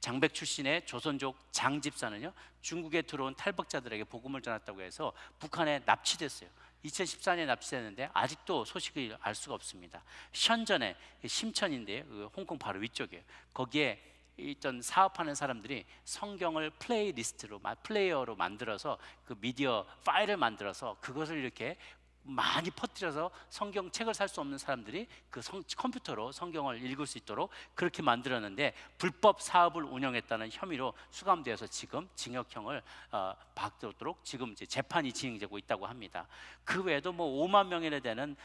장백 출신의 조선족 장 집사는요, 중국에 들어온 탈북자들에게 복음을 전했다고 해서 북한에 납치됐어요. 2014년에 납치됐는데 아직도 소식을 알 수가 없습니다. 션전에, 심천인데요, 그 홍콩 바로 위쪽이에요. 거기에 있던 사업하는 사람들이 성경을 플레이어로 만들어서 그 미디어 파일을 만들어서 그것을 이렇게 많이 퍼뜨려서 성경책을 살 수 없는 사람들이 그 컴퓨터로 성경을 읽을 수 있도록 그렇게 만들었는데, 불법 사업을 운영했다는 혐의로 수감되어서 지금 징역형을 받도록 지금 이제 재판이 진행되고 있다고 합니다. 그 외에도 뭐 5만 명이나 되는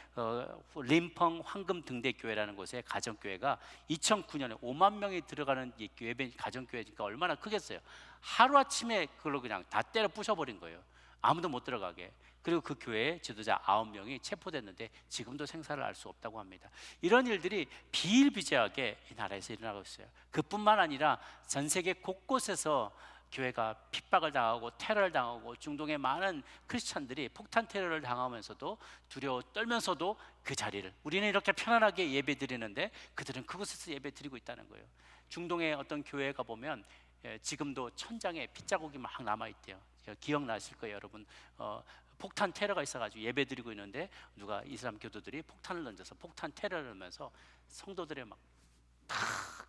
림펑 황금 등대교회라는 곳의 가정교회가 2009년에 5만 명이 들어가는 예배 가정교회니까 얼마나 크겠어요. 하루아침에 그걸로 그냥 다 때려 부셔버린 거예요. 아무도 못 들어가게. 그리고 그 교회에 지도자 9명이 체포됐는데 지금도 생사를 알 수 없다고 합니다. 이런 일들이 비일비재하게 이 나라에서 일어나고 있어요. 그뿐만 아니라 전 세계 곳곳에서 교회가 핍박을 당하고 테러를 당하고 중동의 많은 크리스찬들이 폭탄 테러를 당하면서도 두려워 떨면서도 그 자리를, 우리는 이렇게 편안하게 예배 드리는데 그들은 그곳에서 예배 드리고 있다는 거예요. 중동의 어떤 교회가 보면 지금도 천장에 핏자국이 막 남아있대요. 기억나실 거예요, 여러분. 폭탄 테러가 있어가지고 예배 드리고 있는데 누가 이슬람 교도들이 폭탄을 던져서 폭탄 테러를 하면서 성도들의 막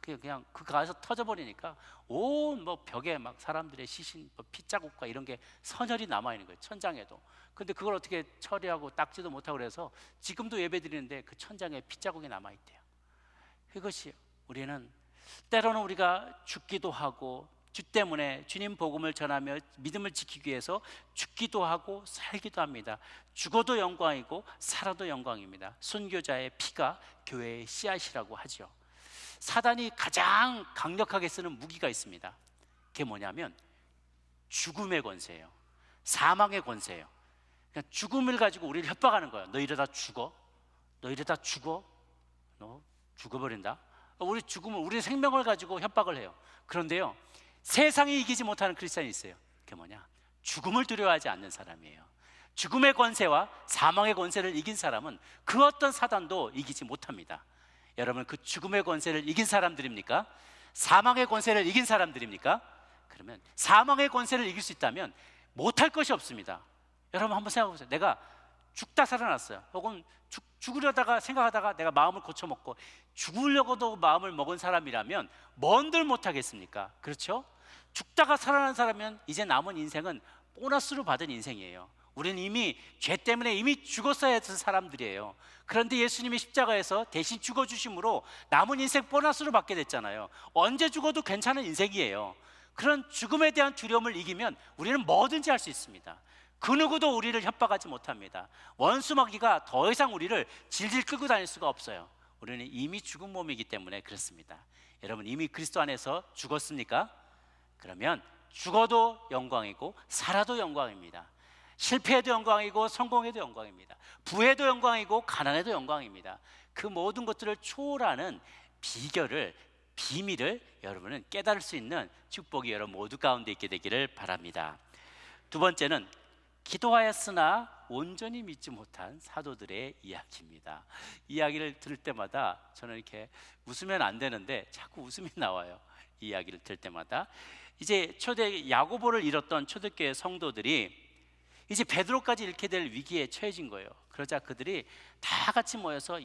그냥 그 가서 터져버리니까 온 뭐 벽에 막 사람들의 시신, 뭐 핏자국과 이런 게 선혈이 남아 있는 거예요, 천장에도. 근데 그걸 어떻게 처리하고 닦지도 못하고 그래서 지금도 예배드리는데 그 천장에 핏자국이 남아 있대요. 이것이 우리는 때로는 우리가 죽기도 하고 주 때문에 주님 복음을 전하며 믿음을 지키기 위해서 죽기도 하고 살기도 합니다. 죽어도 영광이고 살아도 영광입니다. 순교자의 피가 교회의 씨앗이라고 하죠. 사단이 가장 강력하게 쓰는 무기가 있습니다. 그게 뭐냐면 죽음의 권세예요. 사망의 권세예요. 그러니까 죽음을 가지고 우리를 협박하는 거예요. 너 이러다 죽어. 너 이러다 죽어. 너 죽어버린다. 우리 죽음을, 우리 생명을 가지고 협박을 해요. 그런데요, 세상이 이기지 못하는 크리스찬이 있어요. 그게 뭐냐? 죽음을 두려워하지 않는 사람이에요. 죽음의 권세와 사망의 권세를 이긴 사람은 그 어떤 사단도 이기지 못합니다. 여러분, 그 죽음의 권세를 이긴 사람들입니까? 사망의 권세를 이긴 사람들입니까? 그러면 사망의 권세를 이길 수 있다면 못할 것이 없습니다. 여러분 한번 생각해 보세요. 내가 죽다 살아났어요. 혹은 죽으려다가 생각하다가 내가 마음을 고쳐먹고 죽으려고도 마음을 먹은 사람이라면 뭔들 못하겠습니까? 그렇죠? 죽다가 살아난 사람이면 이제 남은 인생은 보너스로 받은 인생이에요. 우리는 이미 죄 때문에 이미 죽었어야 했던 사람들이에요. 그런데 예수님이 십자가에서 대신 죽어주심으로 남은 인생 보너스로 받게 됐잖아요. 언제 죽어도 괜찮은 인생이에요. 그런 죽음에 대한 두려움을 이기면 우리는 뭐든지 할 수 있습니다. 그 누구도 우리를 협박하지 못합니다. 원수 마귀가 더 이상 우리를 질질 끌고 다닐 수가 없어요. 우리는 이미 죽은 몸이기 때문에 그렇습니다. 여러분, 이미 그리스도 안에서 죽었습니까? 그러면 죽어도 영광이고 살아도 영광입니다. 실패해도 영광이고 성공해도 영광입니다. 부해도 영광이고 가난해도 영광입니다. 그 모든 것들을 초월하는 비밀을 여러분은 깨달을 수 있는 축복이 여러분 모두 가운데 있게 되기를 바랍니다. 두 번째는 기도하였으나 온전히 믿지 못한 사도들의 이야기입니다. 이야기를 들을 때마다 저는 이렇게 웃으면 안 되는데 자꾸 웃음이 나와요. 이 이야기를 들을 때마다. 이제 초대 야고보를 잃었던 초대교회 성도들이 이제 베드로까지 잃게 될 위기에 처해진 거예요. 그러자 그들이 다 같이 모여서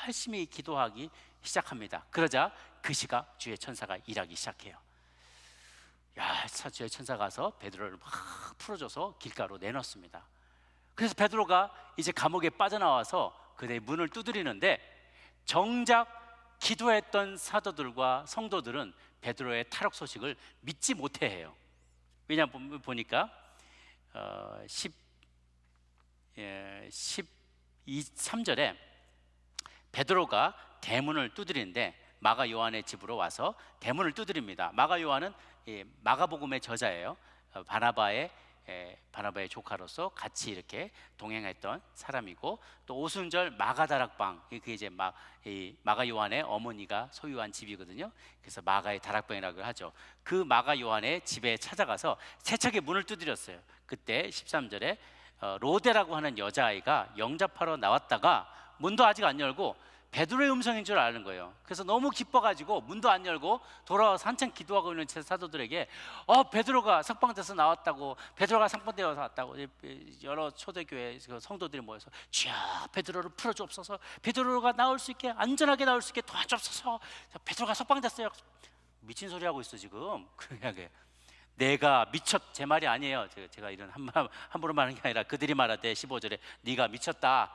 열심히 기도하기 시작합니다. 그러자 그 시각 주의 천사가 일하기 시작해요. 주의 천사가 가서 베드로를 막 풀어줘서 길가로 내놓습니다. 그래서 베드로가 이제 감옥에 빠져나와서 그의 문을 두드리는데 정작 기도했던 사도들과 성도들은 베드로의 탈옥 소식을 믿지 못해 해요. 왜냐하면 보니까 13절에 베드로가 대문을 두드리는데 마가 요한의 집으로 와서 대문을 두드립니다. 마가 요한은 마가복음의 저자예요. 바나바의 조카로서 같이 이렇게 동행했던 사람이고, 또 오순절 마가다락방, 그게 이제 마가 요한의 어머니가 소유한 집이거든요. 그래서 마가의 다락방이라고 하죠. 그 마가 요한의 집에 찾아가서 세차게 문을 두드렸어요. 그때 13절에 로데라고 하는 여자아이가 영접하러 나왔다가 문도 아직 안 열고 베드로의 음성인 줄 아는 거예요. 그래서 너무 기뻐가지고 문도 안 열고 돌아와서 한참 기도하고 있는 제 사도들에게 베드로가 석방돼서 나왔다고, 베드로가 석방되어서 나왔다고 여러 초대교회 성도들이 모여서 주여 베드로를 풀어주옵소서, 베드로가 나올 수 있게, 안전하게 나올 수 있게 도와주옵소서, 베드로가 석방됐어요. 미친 소리 하고 있어 지금. 그러게 내가 제 말이 아니에요. 제가 이런 함부로 말하는 게 아니라 그들이 말하되 15절에 네가 미쳤다.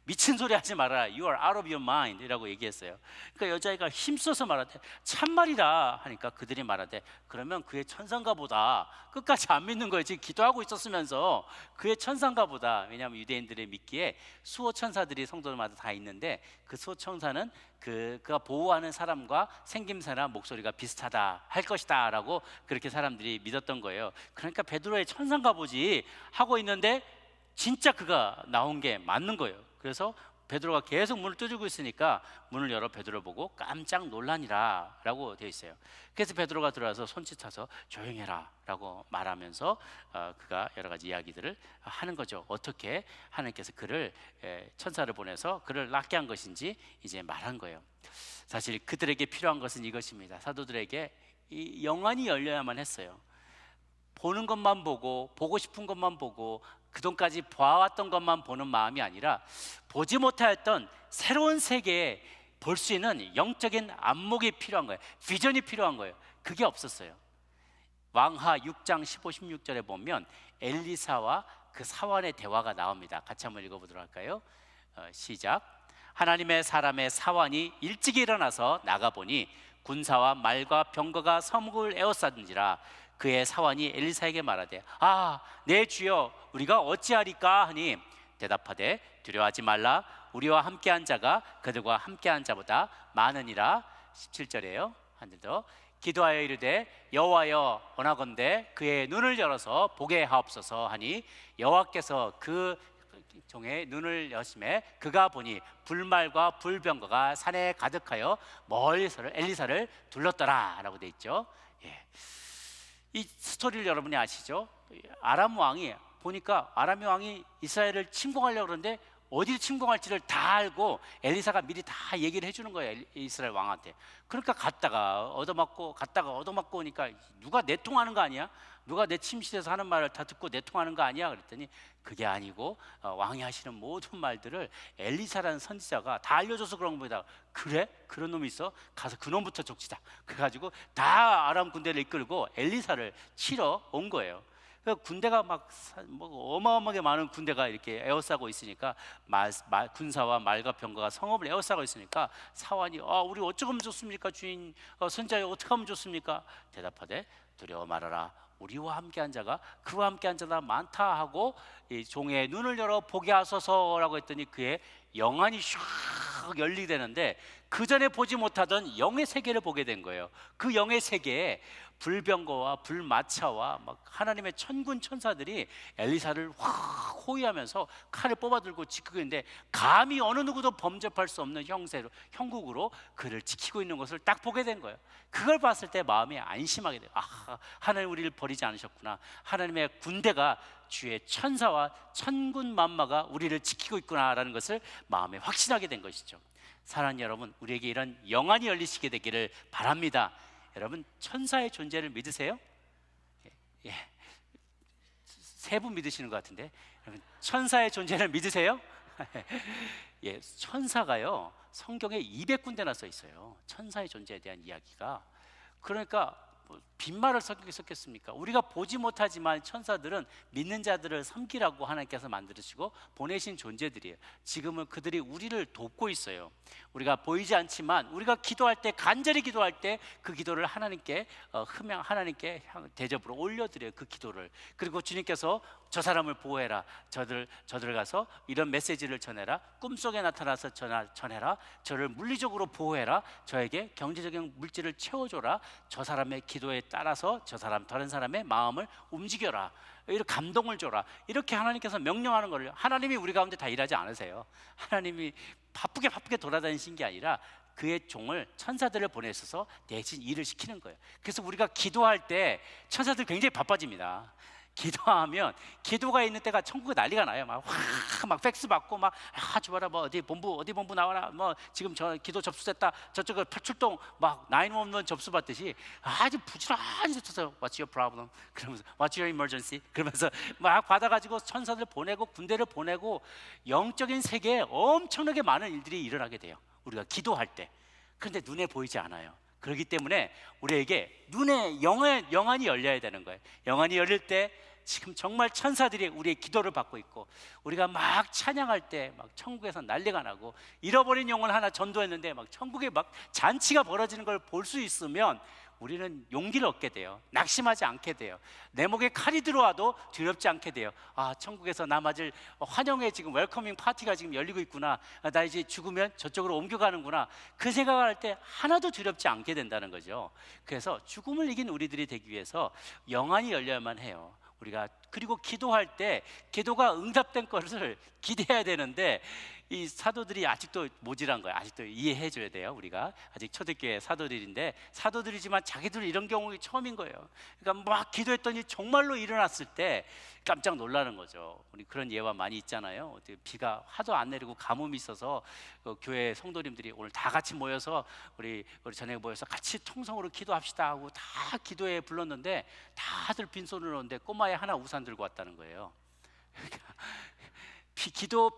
미친 소리 하지 말아라. You are out of your mind 이라고 얘기했어요. 그러니까 여자애가 힘써서 말하되 참말이라 하니까 그들이 말하되 그러면 그의 천상가 보다. 끝까지 안 믿는 거예요. 지금 기도하고 있었으면서 그의 천상가 보다. 왜냐하면 유대인들의 믿기에 수호 천사들이 성도들마다 다 있는데 그 수호 천사는 그가 보호하는 사람과 생김새나 목소리가 비슷하다 할 것이다 라고 그렇게 사람들이 믿었던 거예요. 그러니까 베드로의 천상가 보지 하고 있는데 진짜 그가 나온 게 맞는 거예요. 그래서 베드로가 계속 문을 두드리고 있으니까 문을 열어 베드로 보고 깜짝 놀라니라 라고 되어 있어요. 그래서 베드로가 들어와서 손짓해서 조용해라 라고 말하면서 그가 여러 가지 이야기들을 하는 거죠. 어떻게 하나님께서 그를 천사를 보내서 그를 낫게 한 것인지 이제 말한 거예요. 사실 그들에게 필요한 것은 이것입니다. 사도들에게 이 영안이 열려야만 했어요. 보는 것만 보고 보고 싶은 것만 보고 그동까지 봐왔던 것만 보는 마음이 아니라 보지 못하였던 새로운 세계에 볼 수 있는 영적인 안목이 필요한 거예요. 비전이 필요한 거예요. 그게 없었어요. 왕하 6장 15, 16절에 보면 엘리사와 그 사환의 대화가 나옵니다. 같이 한번 읽어보도록 할까요? 시작. 하나님의 사람의 사환이 일찍 일어나서 나가보니 군사와 말과 병거가 성읍을 에워쌌는지라. 그의 사환이 엘리사에게 말하되 내 주여 우리가 어찌하리까 하니 대답하되 두려워하지 말라. 우리와 함께한 자가 그들과 함께한 자보다 많으니라. 17절이에요. 한 절 더. 기도하여 이르되 여호와여 원하건대 그의 눈을 열어서 보게 하옵소서 하니 여호와께서 그 종의 눈을 여심에 그가 보니 불말과 불병거가 산에 가득하여 멀리서 엘리사를 둘렀더라 라고 돼 있죠. 이 스토리를 여러분이 아시죠? 아람 왕이 보니까 아람의 왕이 이스라엘을 침공하려고 그러는데 어디를 침공할지를 다 알고 엘리사가 미리 다 얘기를 해주는 거예요. 이스라엘 왕한테. 그러니까 갔다가 얻어맞고 오니까 누가 내통하는 거 아니야? 누가 내 침실에서 하는 말을 다 듣고 내통하는 거 아니야? 그랬더니 그게 아니고 왕이 하시는 모든 말들을 엘리사라는 선지자가 다 알려줘서 그런 겁니다. 그래? 그런 놈이 있어? 가서 그놈부터 족치자. 그래가지고 다 아람 군대를 이끌고 엘리사를 치러 온 거예요. 군대가 막 어마어마하게 많은 군대가 이렇게 에워싸고 있으니까 군사와 말과 병거가 성읍을 에워싸고 있으니까 사환이 우리 어쩌면 좋습니까 주인? 선지자 어떻게 하면 좋습니까? 대답하되 두려워 말아라. 우리와 함께한 자가 그와 함께한 자가 많다 하고 이 종의 눈을 열어 보게 하소서라고 했더니 그의 영안이 샥 열리게 되는데 그 전에 보지 못하던 영의 세계를 보게 된 거예요. 그 영의 세계에 불병거와 불마차와 막 하나님의 천군 천사들이 엘리사를 확 호위하면서 칼을 뽑아들고 지키고 있는데 감히 어느 누구도 범접할 수 없는 형국으로 그를 지키고 있는 것을 딱 보게 된 거예요. 그걸 봤을 때 마음이 안심하게 돼요. 하나님 우리를 버리지 않으셨구나. 하나님의 군대가 주의 천사와 천군 만마가 우리를 지키고 있구나라는 것을 마음에 확신하게 된 것이죠. 사랑하는 여러분, 우리에게 이런 영안이 열리시게 되기를 바랍니다. 여러분, 천사의 존재를 믿으세요? 세 분 믿으시는 것 같은데, 여러분, 천사의 존재를 믿으세요? 천사가요 성경에 200군데나 써 있어요. 천사의 존재에 대한 이야기가. 그러니까 빈말을 성경에 썼겠습니까? 우리가 보지 못하지만 천사들은 믿는 자들을 섬기라고 하나님께서 만들으시고 보내신 존재들이에요. 지금은 그들이 우리를 돕고 있어요. 우리가 보이지 않지만 우리가 기도할 때, 간절히 기도할 때 그 기도를 하나님께 하나님께 대접으로 올려드려요. 그 기도를. 그리고 주님께서 저 사람을 보호해라, 저들 가서 이런 메시지를 전해라, 꿈속에 나타나서 전해라, 저를 물리적으로 보호해라, 저에게 경제적인 물질을 채워줘라, 저 사람의 기도에 따라서 다른 사람의 마음을 움직여라, 이렇게 감동을 줘라, 이렇게 하나님께서 명령하는 거를 하나님이 우리 가운데 다 일하지 않으세요. 하나님이 바쁘게 돌아다니신 게 아니라 그의 종을 천사들을 보내셔서 대신 일을 시키는 거예요. 그래서 우리가 기도할 때 천사들 굉장히 바빠집니다. 기도하면 기도가 있는 때가 천국에 난리가 나요. 막 팩스 받고 막 줘봐라, 뭐 어디 본부 나와라, 뭐 지금 저 기도 접수됐다, 저쪽에 출동 막 911 접수 받듯이 아주 부지런히 쳐서 What's your problem? 그러면서 What's your emergency? 그러면서 막 받아가지고 천사들 보내고 군대를 보내고 영적인 세계에 엄청나게 많은 일들이 일어나게 돼요. 우리가 기도할 때. 그런데 눈에 보이지 않아요. 그렇기 때문에 우리에게 눈에 영안이 열려야 되는 거예요. 영안이 열릴 때 지금 정말 천사들이 우리의 기도를 받고 있고, 우리가 막 찬양할 때 막 천국에서 난리가 나고, 잃어버린 영혼 하나 전도했는데 막 천국에 막 잔치가 벌어지는 걸 볼 수 있으면 우리는 용기를 얻게 돼요. 낙심하지 않게 돼요. 내 목에 칼이 들어와도 두렵지 않게 돼요. 천국에서 나 맞을 환영의 지금 웰커밍 파티가 지금 열리고 있구나, 나 이제 죽으면 저쪽으로 옮겨가는구나, 그 생각을 할 때 하나도 두렵지 않게 된다는 거죠. 그래서 죽음을 이긴 우리들이 되기 위해서 영안이 열려야만 해요. 우리가 그리고 기도할 때 기도가 응답된 것을 기대해야 되는데 이 사도들이 아직도 모질한 거예요. 아직도 이해해 줘야 돼요. 우리가 아직 초대교회 사도들인데 사도들이지만 자기들 이런 경우가 처음인 거예요. 그러니까 막 기도했더니 정말로 일어났을 때 깜짝 놀라는 거죠. 우리 그런 예화 많이 있잖아요. 비가 하도 안 내리고 가뭄이 있어서 교회 성도님들이 오늘 다 같이 모여서 우리 저녁에 모여서 같이 통성으로 기도합시다 하고 다 기도에 불렀는데 다들 빈손으로 오는데 꼬마애 하나 우산 들고 왔다는 거예요.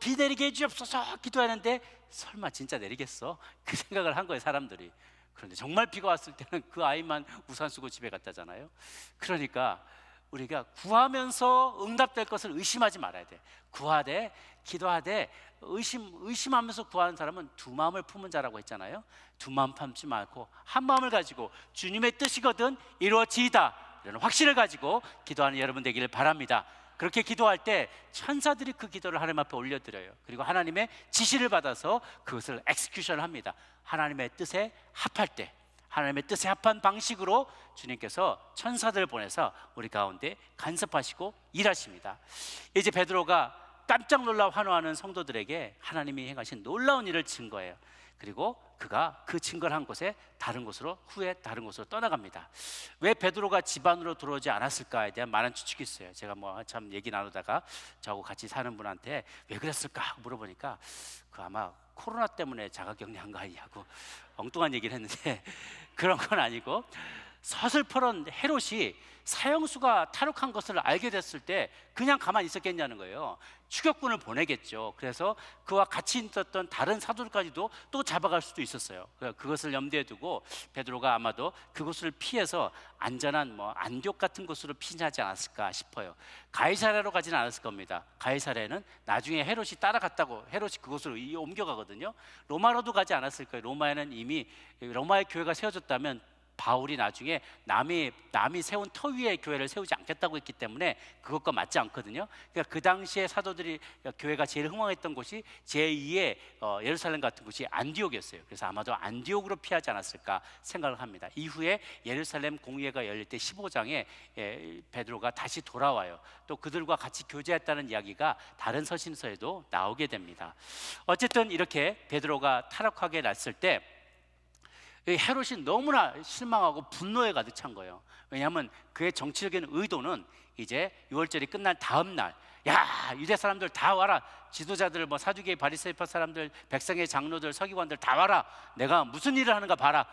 비 내리게 해주옵소서 기도하는데 설마 진짜 내리겠어? 그 생각을 한 거예요, 사람들이. 그런데 정말 비가 왔을 때는 그 아이만 우산 쓰고 집에 갔다잖아요. 그러니까 우리가 구하면서 응답될 것을 의심하지 말아야 돼. 구하되 기도하되 의심하면서 구하는 사람은 두 마음을 품은 자라고 했잖아요. 두 마음 품지 말고 한 마음을 가지고 주님의 뜻이거든 이루어지이다 이런 확신을 가지고 기도하는 여러분 되기를 바랍니다. 그렇게 기도할 때 천사들이 그 기도를 하나님 앞에 올려드려요. 그리고 하나님의 지시를 받아서 그것을 엑스큐션을 합니다. 하나님의 뜻에 합할 때 하나님의 뜻에 합한 방식으로 주님께서 천사들을 보내서 우리 가운데 간섭하시고 일하십니다. 이제 베드로가 깜짝 놀라 환호하는 성도들에게 하나님이 행하신 놀라운 일을 증거해요. 그리고 그가 그 증거를 한 곳에 후에 다른 곳으로 떠나갑니다. 왜 베드로가 집 안으로 들어오지 않았을까에 대한 많은 추측이 있어요. 제가 참 얘기 나누다가 저하고 같이 사는 분한테 왜 그랬을까 물어보니까 그 아마 코로나 때문에 자가격리한 거 아니냐고 엉뚱한 얘기를 했는데 그런 건 아니고 서슬퍼런 헤롯이 사형수가 탈옥한 것을 알게 됐을 때 그냥 가만히 있었겠냐는 거예요. 추격군을 보내겠죠. 그래서 그와 같이 있었던 다른 사도들까지도 또 잡아갈 수도 있었어요. 그것을 염두에 두고 베드로가 아마도 그곳을 피해서 안전한 안디옥 같은 곳으로 피신하지 않았을까 싶어요. 가이사랴로 가지는 않았을 겁니다. 가이사랴는 나중에 헤롯이 따라갔다고 헤롯이 그곳으로 옮겨가거든요. 로마로도 가지 않았을 거예요. 로마에는 이미 로마의 교회가 세워졌다면 바울이 나중에 남이 세운 터 위에 교회를 세우지 않겠다고 했기 때문에 그것과 맞지 않거든요. 그러니까 그 당시에 사도들이 교회가 제일 흥왕했던 곳이 제2의 예루살렘 같은 곳이 안디옥이었어요. 그래서 아마도 안디옥으로 피하지 않았을까 생각을 합니다. 이후에 예루살렘 공회가 열릴 때 15장에 베드로가 다시 돌아와요. 또 그들과 같이 교제했다는 이야기가 다른 서신서에도 나오게 됩니다. 어쨌든 이렇게 베드로가 탈옥하게 났을 때 헤롯이 너무나 실망하고 분노에 가득 찬 거예요. 왜냐하면 그의 정치적인 의도는 이제 6월절이 끝날 다음 날, 야 유대 사람들 다 와라, 지도자들 사두개 바리새파 사람들, 백성의 장로들, 서기관들 다 와라, 내가 무슨 일을 하는가 봐라.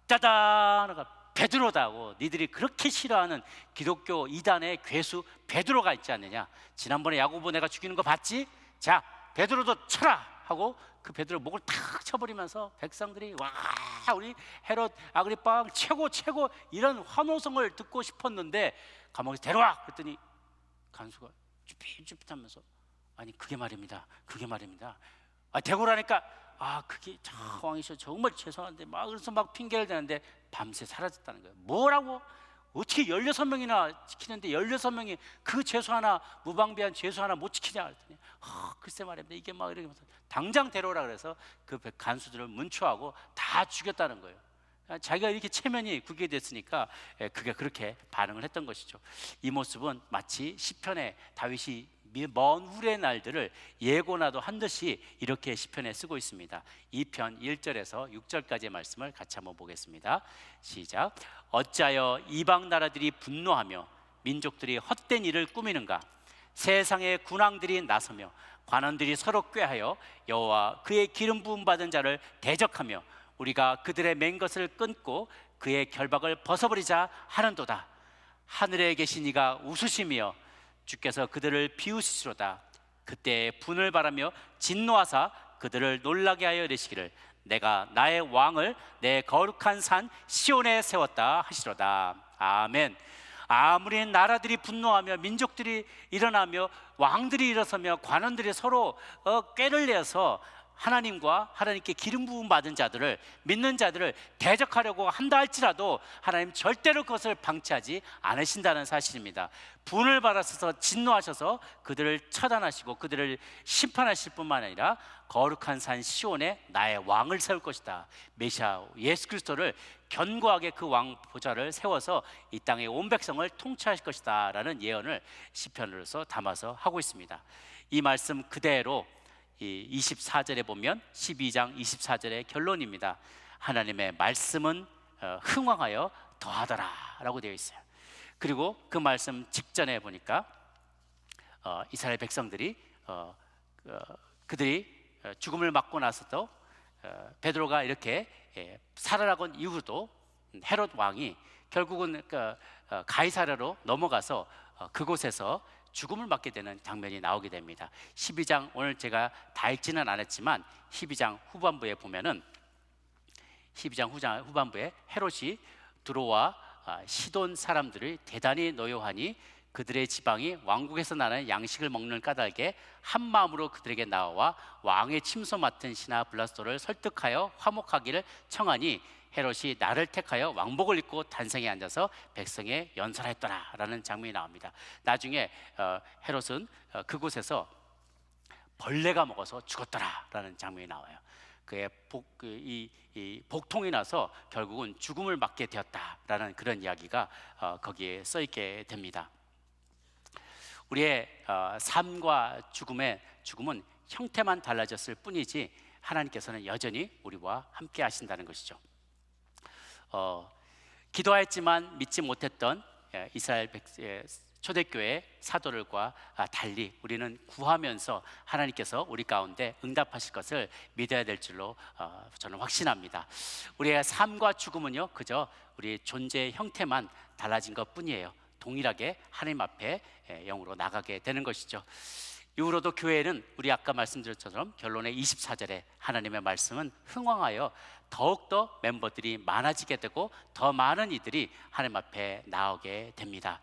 짜잔, 베드로다고. 니들이 그렇게 싫어하는 기독교 이단의 괴수 베드로가 있지 않느냐. 지난번에 야고보 내가 죽이는 거 봤지? 자 베드로도 쳐라 하고 그 베드로 목을 탁 쳐버리면서 백성들이 와 우리 헤롯 아그리빠 최고 이런 환호성을 듣고 싶었는데 감옥에서 데려와 그랬더니 간수가 쭈삣쭈삣하면서 아니 그게 말입니다. 대고라니까 그게 왕이셔 정말 죄송한데 그래서 핑계를 대는데 밤새 사라졌다는 거예요. 뭐라고? 어떻게 16명이나 지키는데 16명이 그 죄수 하나, 무방비한 죄수 하나 못 지키냐 그랬더니 글쎄 말입니다. 이게 이렇게 당장 데려오라 그래서 그 간수들을 문초하고 다 죽였다는 거예요. 자기가 이렇게 체면이 굳게 됐으니까 그게 그렇게 반응을 했던 것이죠. 이 모습은 마치 시편에 다윗이 먼 후의 날들을 예고나도 한 듯이 이렇게 시편에 쓰고 있습니다. 2편 1절에서 6절까지의 말씀을 같이 한번 보겠습니다. 시작. 어찌하여 이방 나라들이 분노하며 민족들이 헛된 일을 꾸미는가. 세상의 군왕들이 나서며 관원들이 서로 꾀하여 여호와 그의 기름 부음 받은 자를 대적하며 우리가 그들의 맨 것을 끊고 그의 결박을 벗어버리자 하는도다. 하늘에 계신 이가 웃으시며 주께서 그들을 비우시리로다. 그때 분을 바라며 진노하사 그들을 놀라게 하여 이르시기를 내가 나의 왕을 내 거룩한 산 시온에 세웠다 하시로다. 아멘. 아무리 나라들이 분노하며 민족들이 일어나며 왕들이 일어서며 관원들이 서로 꾀를 내서 하나님과 하나님께 기름 부음 받은 자들을, 믿는 자들을 대적하려고 한다 할지라도 하나님 절대로 그것을 방치하지 않으신다는 사실입니다. 분을 받아서 진노하셔서 그들을 처단하시고 그들을 심판하실 뿐만 아니라 거룩한 산 시온에 나의 왕을 세울 것이다. 메시아 예수 그리스도를 견고하게 그 왕 보좌를 세워서 이 땅의 온 백성을 통치하실 것이다 라는 예언을 시편으로서 담아서 하고 있습니다. 이 말씀 그대로 이 24절에 보면 12장 24절의 결론입니다. 하나님의 말씀은 흥왕하여 더하더라 라고 되어 있어요. 그리고 그 말씀 직전에 보니까 이스라엘 백성들이 그들이 죽음을 맞고 나서도 베드로가 이렇게 살아나고 온 이후로도 헤롯 왕이 결국은 가이사랴로 넘어가서 그곳에서 죽음을 맞게 되는 장면이 나오게 됩니다. 12장 오늘 제가 다 읽지는 않았지만 12장 후반부에 보면은 12장 후반부에 헤롯이 들어와 시돈 사람들이 대단히 노여하니 그들의 지방이 왕국에서 나는 양식을 먹는 까닭에 한 마음으로 그들에게 나와 왕의 침소 맡은 신하 블라스도를 설득하여 화목하기를 청하니 헤롯이 나를 택하여 왕복을 입고 단상에 앉아서 백성에 연설했더라 라는 장면이 나옵니다. 나중에 헤롯은 그곳에서 벌레가 먹어서 죽었더라 라는 장면이 나와요. 그의 복통이 나서 결국은 죽음을 맞게 되었다라는 그런 이야기가 거기에 써 있게 됩니다. 우리의 삶과 죽음은 형태만 달라졌을 뿐이지 하나님께서는 여전히 우리와 함께 하신다는 것이죠. 기도하였지만 믿지 못했던 이스라엘 초대교회 사도들과 달리 우리는 구하면서 하나님께서 우리 가운데 응답하실 것을 믿어야 될 줄로 저는 확신합니다. 우리의 삶과 죽음은요 그저 우리 존재의 형태만 달라진 것 뿐이에요. 동일하게 하나님 앞에 영으로 나가게 되는 것이죠. 이후로도 교회는 우리 아까 말씀드렸처럼 결론의 24절에 하나님의 말씀은 흥왕하여 더욱더 멤버들이 많아지게 되고 더 많은 이들이 하나님 앞에 나오게 됩니다.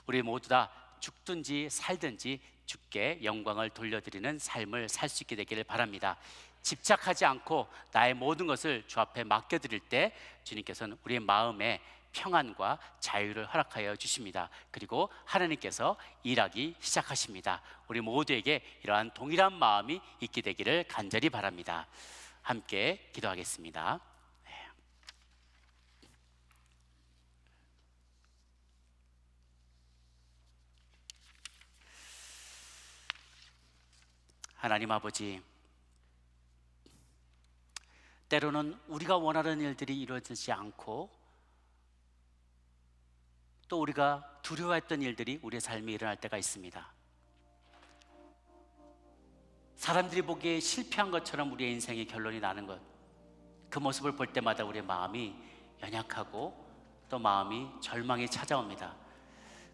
우리 모두 다 죽든지 살든지 주께 영광을 돌려드리는 삶을 살 수 있게 되기를 바랍니다. 집착하지 않고 나의 모든 것을 주 앞에 맡겨드릴 때 주님께서는 우리의 마음에 평안과 자유를 허락하여 주십니다. 그리고 하나님께서 일하기 시작하십니다. 우리 모두에게 이러한 동일한 마음이 있게 되기를 간절히 바랍니다. 함께 기도하겠습니다. 하나님 아버지, 때로는 우리가 원하는 일들이 이루어지지 않고 또 우리가 두려워했던 일들이 우리의 삶에 일어날 때가 있습니다. 사람들이 보기에 실패한 것처럼 우리의 인생의 결론이 나는 것, 그 모습을 볼 때마다 우리의 마음이 연약하고 또 마음이 절망이 찾아옵니다.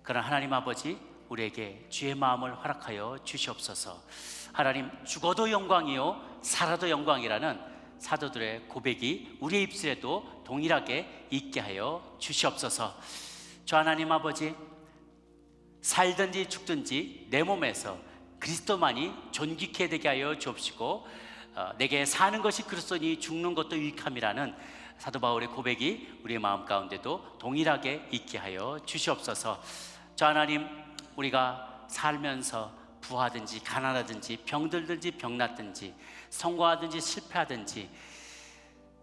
그러나 하나님 아버지, 우리에게 주의 마음을 허락하여 주시옵소서. 하나님, 죽어도 영광이요 살아도 영광이라는 사도들의 고백이 우리의 입술에도 동일하게 있게 하여 주시옵소서. 주 하나님 아버지, 살든지 죽든지 내 몸에서 그리스도만이 존귀케 되게 하여 주옵시고 내게 사는 것이 그리스도니 죽는 것도 유익함이라는 사도 바울의 고백이 우리의 마음 가운데도 동일하게 있게 하여 주시옵소서. 주 하나님, 우리가 살면서 부하든지 가난하든지 병들든지 병났든지 성공하든지 실패하든지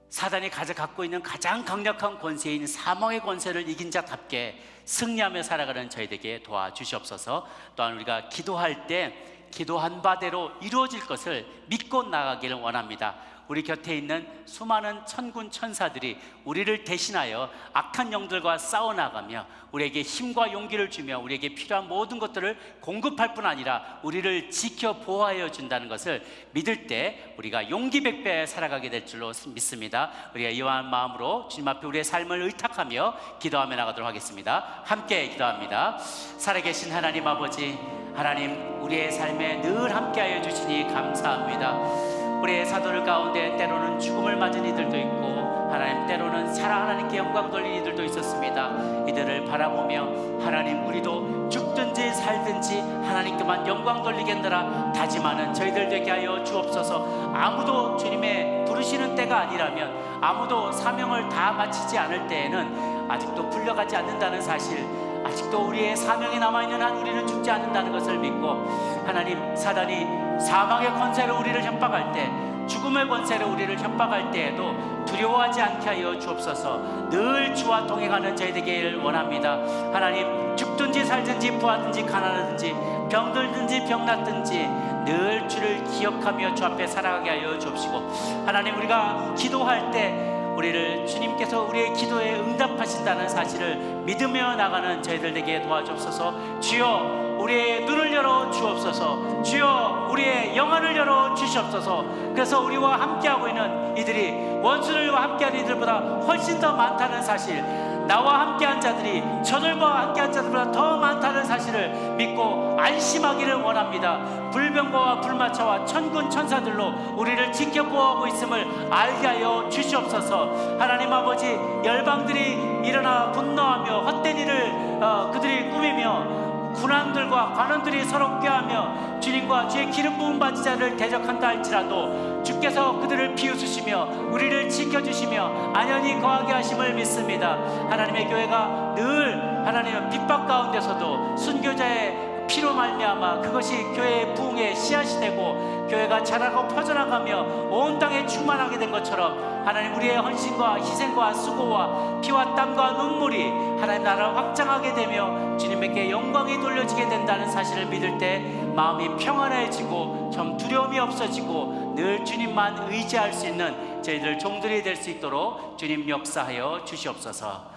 사단이 갖고 있는 가장 강력한 권세인 사망의 권세를 이긴 자답게 승리하며 살아가는 저희에게 도와주시옵소서. 또한 우리가 기도할 때 기도한 바대로 이루어질 것을 믿고 나가기를 원합니다. 우리 곁에 있는 수많은 천군 천사들이 우리를 대신하여 악한 영들과 싸워나가며 우리에게 힘과 용기를 주며 우리에게 필요한 모든 것들을 공급할 뿐 아니라 우리를 지켜 보호하여 준다는 것을 믿을 때 우리가 용기 백배에 살아가게 될 줄로 믿습니다. 우리가 이러한 마음으로 주님 앞에 우리의 삶을 의탁하며 기도하며 나가도록 하겠습니다. 함께 기도합니다. 살아계신 하나님 아버지, 하나님, 우리의 삶에 늘 함께하여 주시니 감사합니다. 우리의 사도들 가운데 때로는 죽음을 맞은 이들도 있고 하나님, 때로는 살아 하나님께 영광 돌린 이들도 있었습니다. 이들을 바라보며 하나님, 우리도 죽든지 살든지 하나님께만 영광 돌리겠노라 다짐하는 저희들 되게 하여 주옵소서. 아무도 주님의 부르시는 때가 아니라면, 아무도 사명을 다 마치지 않을 때에는 아직도 불려가지 않는다는 사실, 아직도 우리의 사명이 남아있는 한 우리는 죽지 않는다는 것을 믿고 하나님, 사단이 사망의 권세로 우리를 협박할 때 죽음의 권세로 우리를 협박할 때에도 두려워하지 않게 하여 주옵소서. 늘 주와 동행하는 저희 되길 원합니다. 하나님, 죽든지 살든지 부하든지 가난하든지 병들든지 병났든지 늘 주를 기억하며 주 앞에 살아가게 하여 주옵시고, 하나님, 우리가 기도할 때 우리를 주님께서 우리의 기도에 응답하신다는 사실을 믿으며 나가는 저희들 되게 도와주옵소서. 주여, 우리의 눈을 열어 주옵소서. 주여, 우리의 영안을 열어 주시옵소서. 그래서 우리와 함께하고 있는 이들이 원수들과 함께하는 이들보다 훨씬 더 많다는 사실, 나와 함께한 자들이 저들과 함께한 자들보다 더 많다는 사실을 믿고 안심하기를 원합니다. 불병거와 불마차와 천군 천사들로 우리를 지켜보호하고 있음을 알게 하여 주시옵소서. 하나님 아버지, 열방들이 일어나 분노하며 헛된 일을 그들이 꾸미며 군왕들과 관원들이 서로 꾀하며 주님과 주의 기름 부은 바지자를 대적한다 할지라도 주께서 그들을 비웃으시며 우리를 지켜주시며 안연히 거하게 하심을 믿습니다. 하나님의 교회가 늘 하나님의 핍박 가운데서도 순교자의 피로 말미암아 그것이 교회의 부흥의 씨앗이 되고 교회가 자라고 퍼져나가며 온 땅에 충만하게 된 것처럼, 하나님, 우리의 헌신과 희생과 수고와 피와 땀과 눈물이 하나님 나라를 확장하게 되며 주님에게 영광이 돌려지게 된다는 사실을 믿을 때 마음이 평안해지고 좀 두려움이 없어지고 늘 주님만 의지할 수 있는 저희들 종들이 될 수 있도록 주님 역사하여 주시옵소서.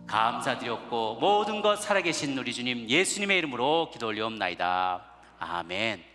감사드렸고 모든 것 살아계신 우리 주님 예수님의 이름으로 기도 올리옵나이다. 아멘.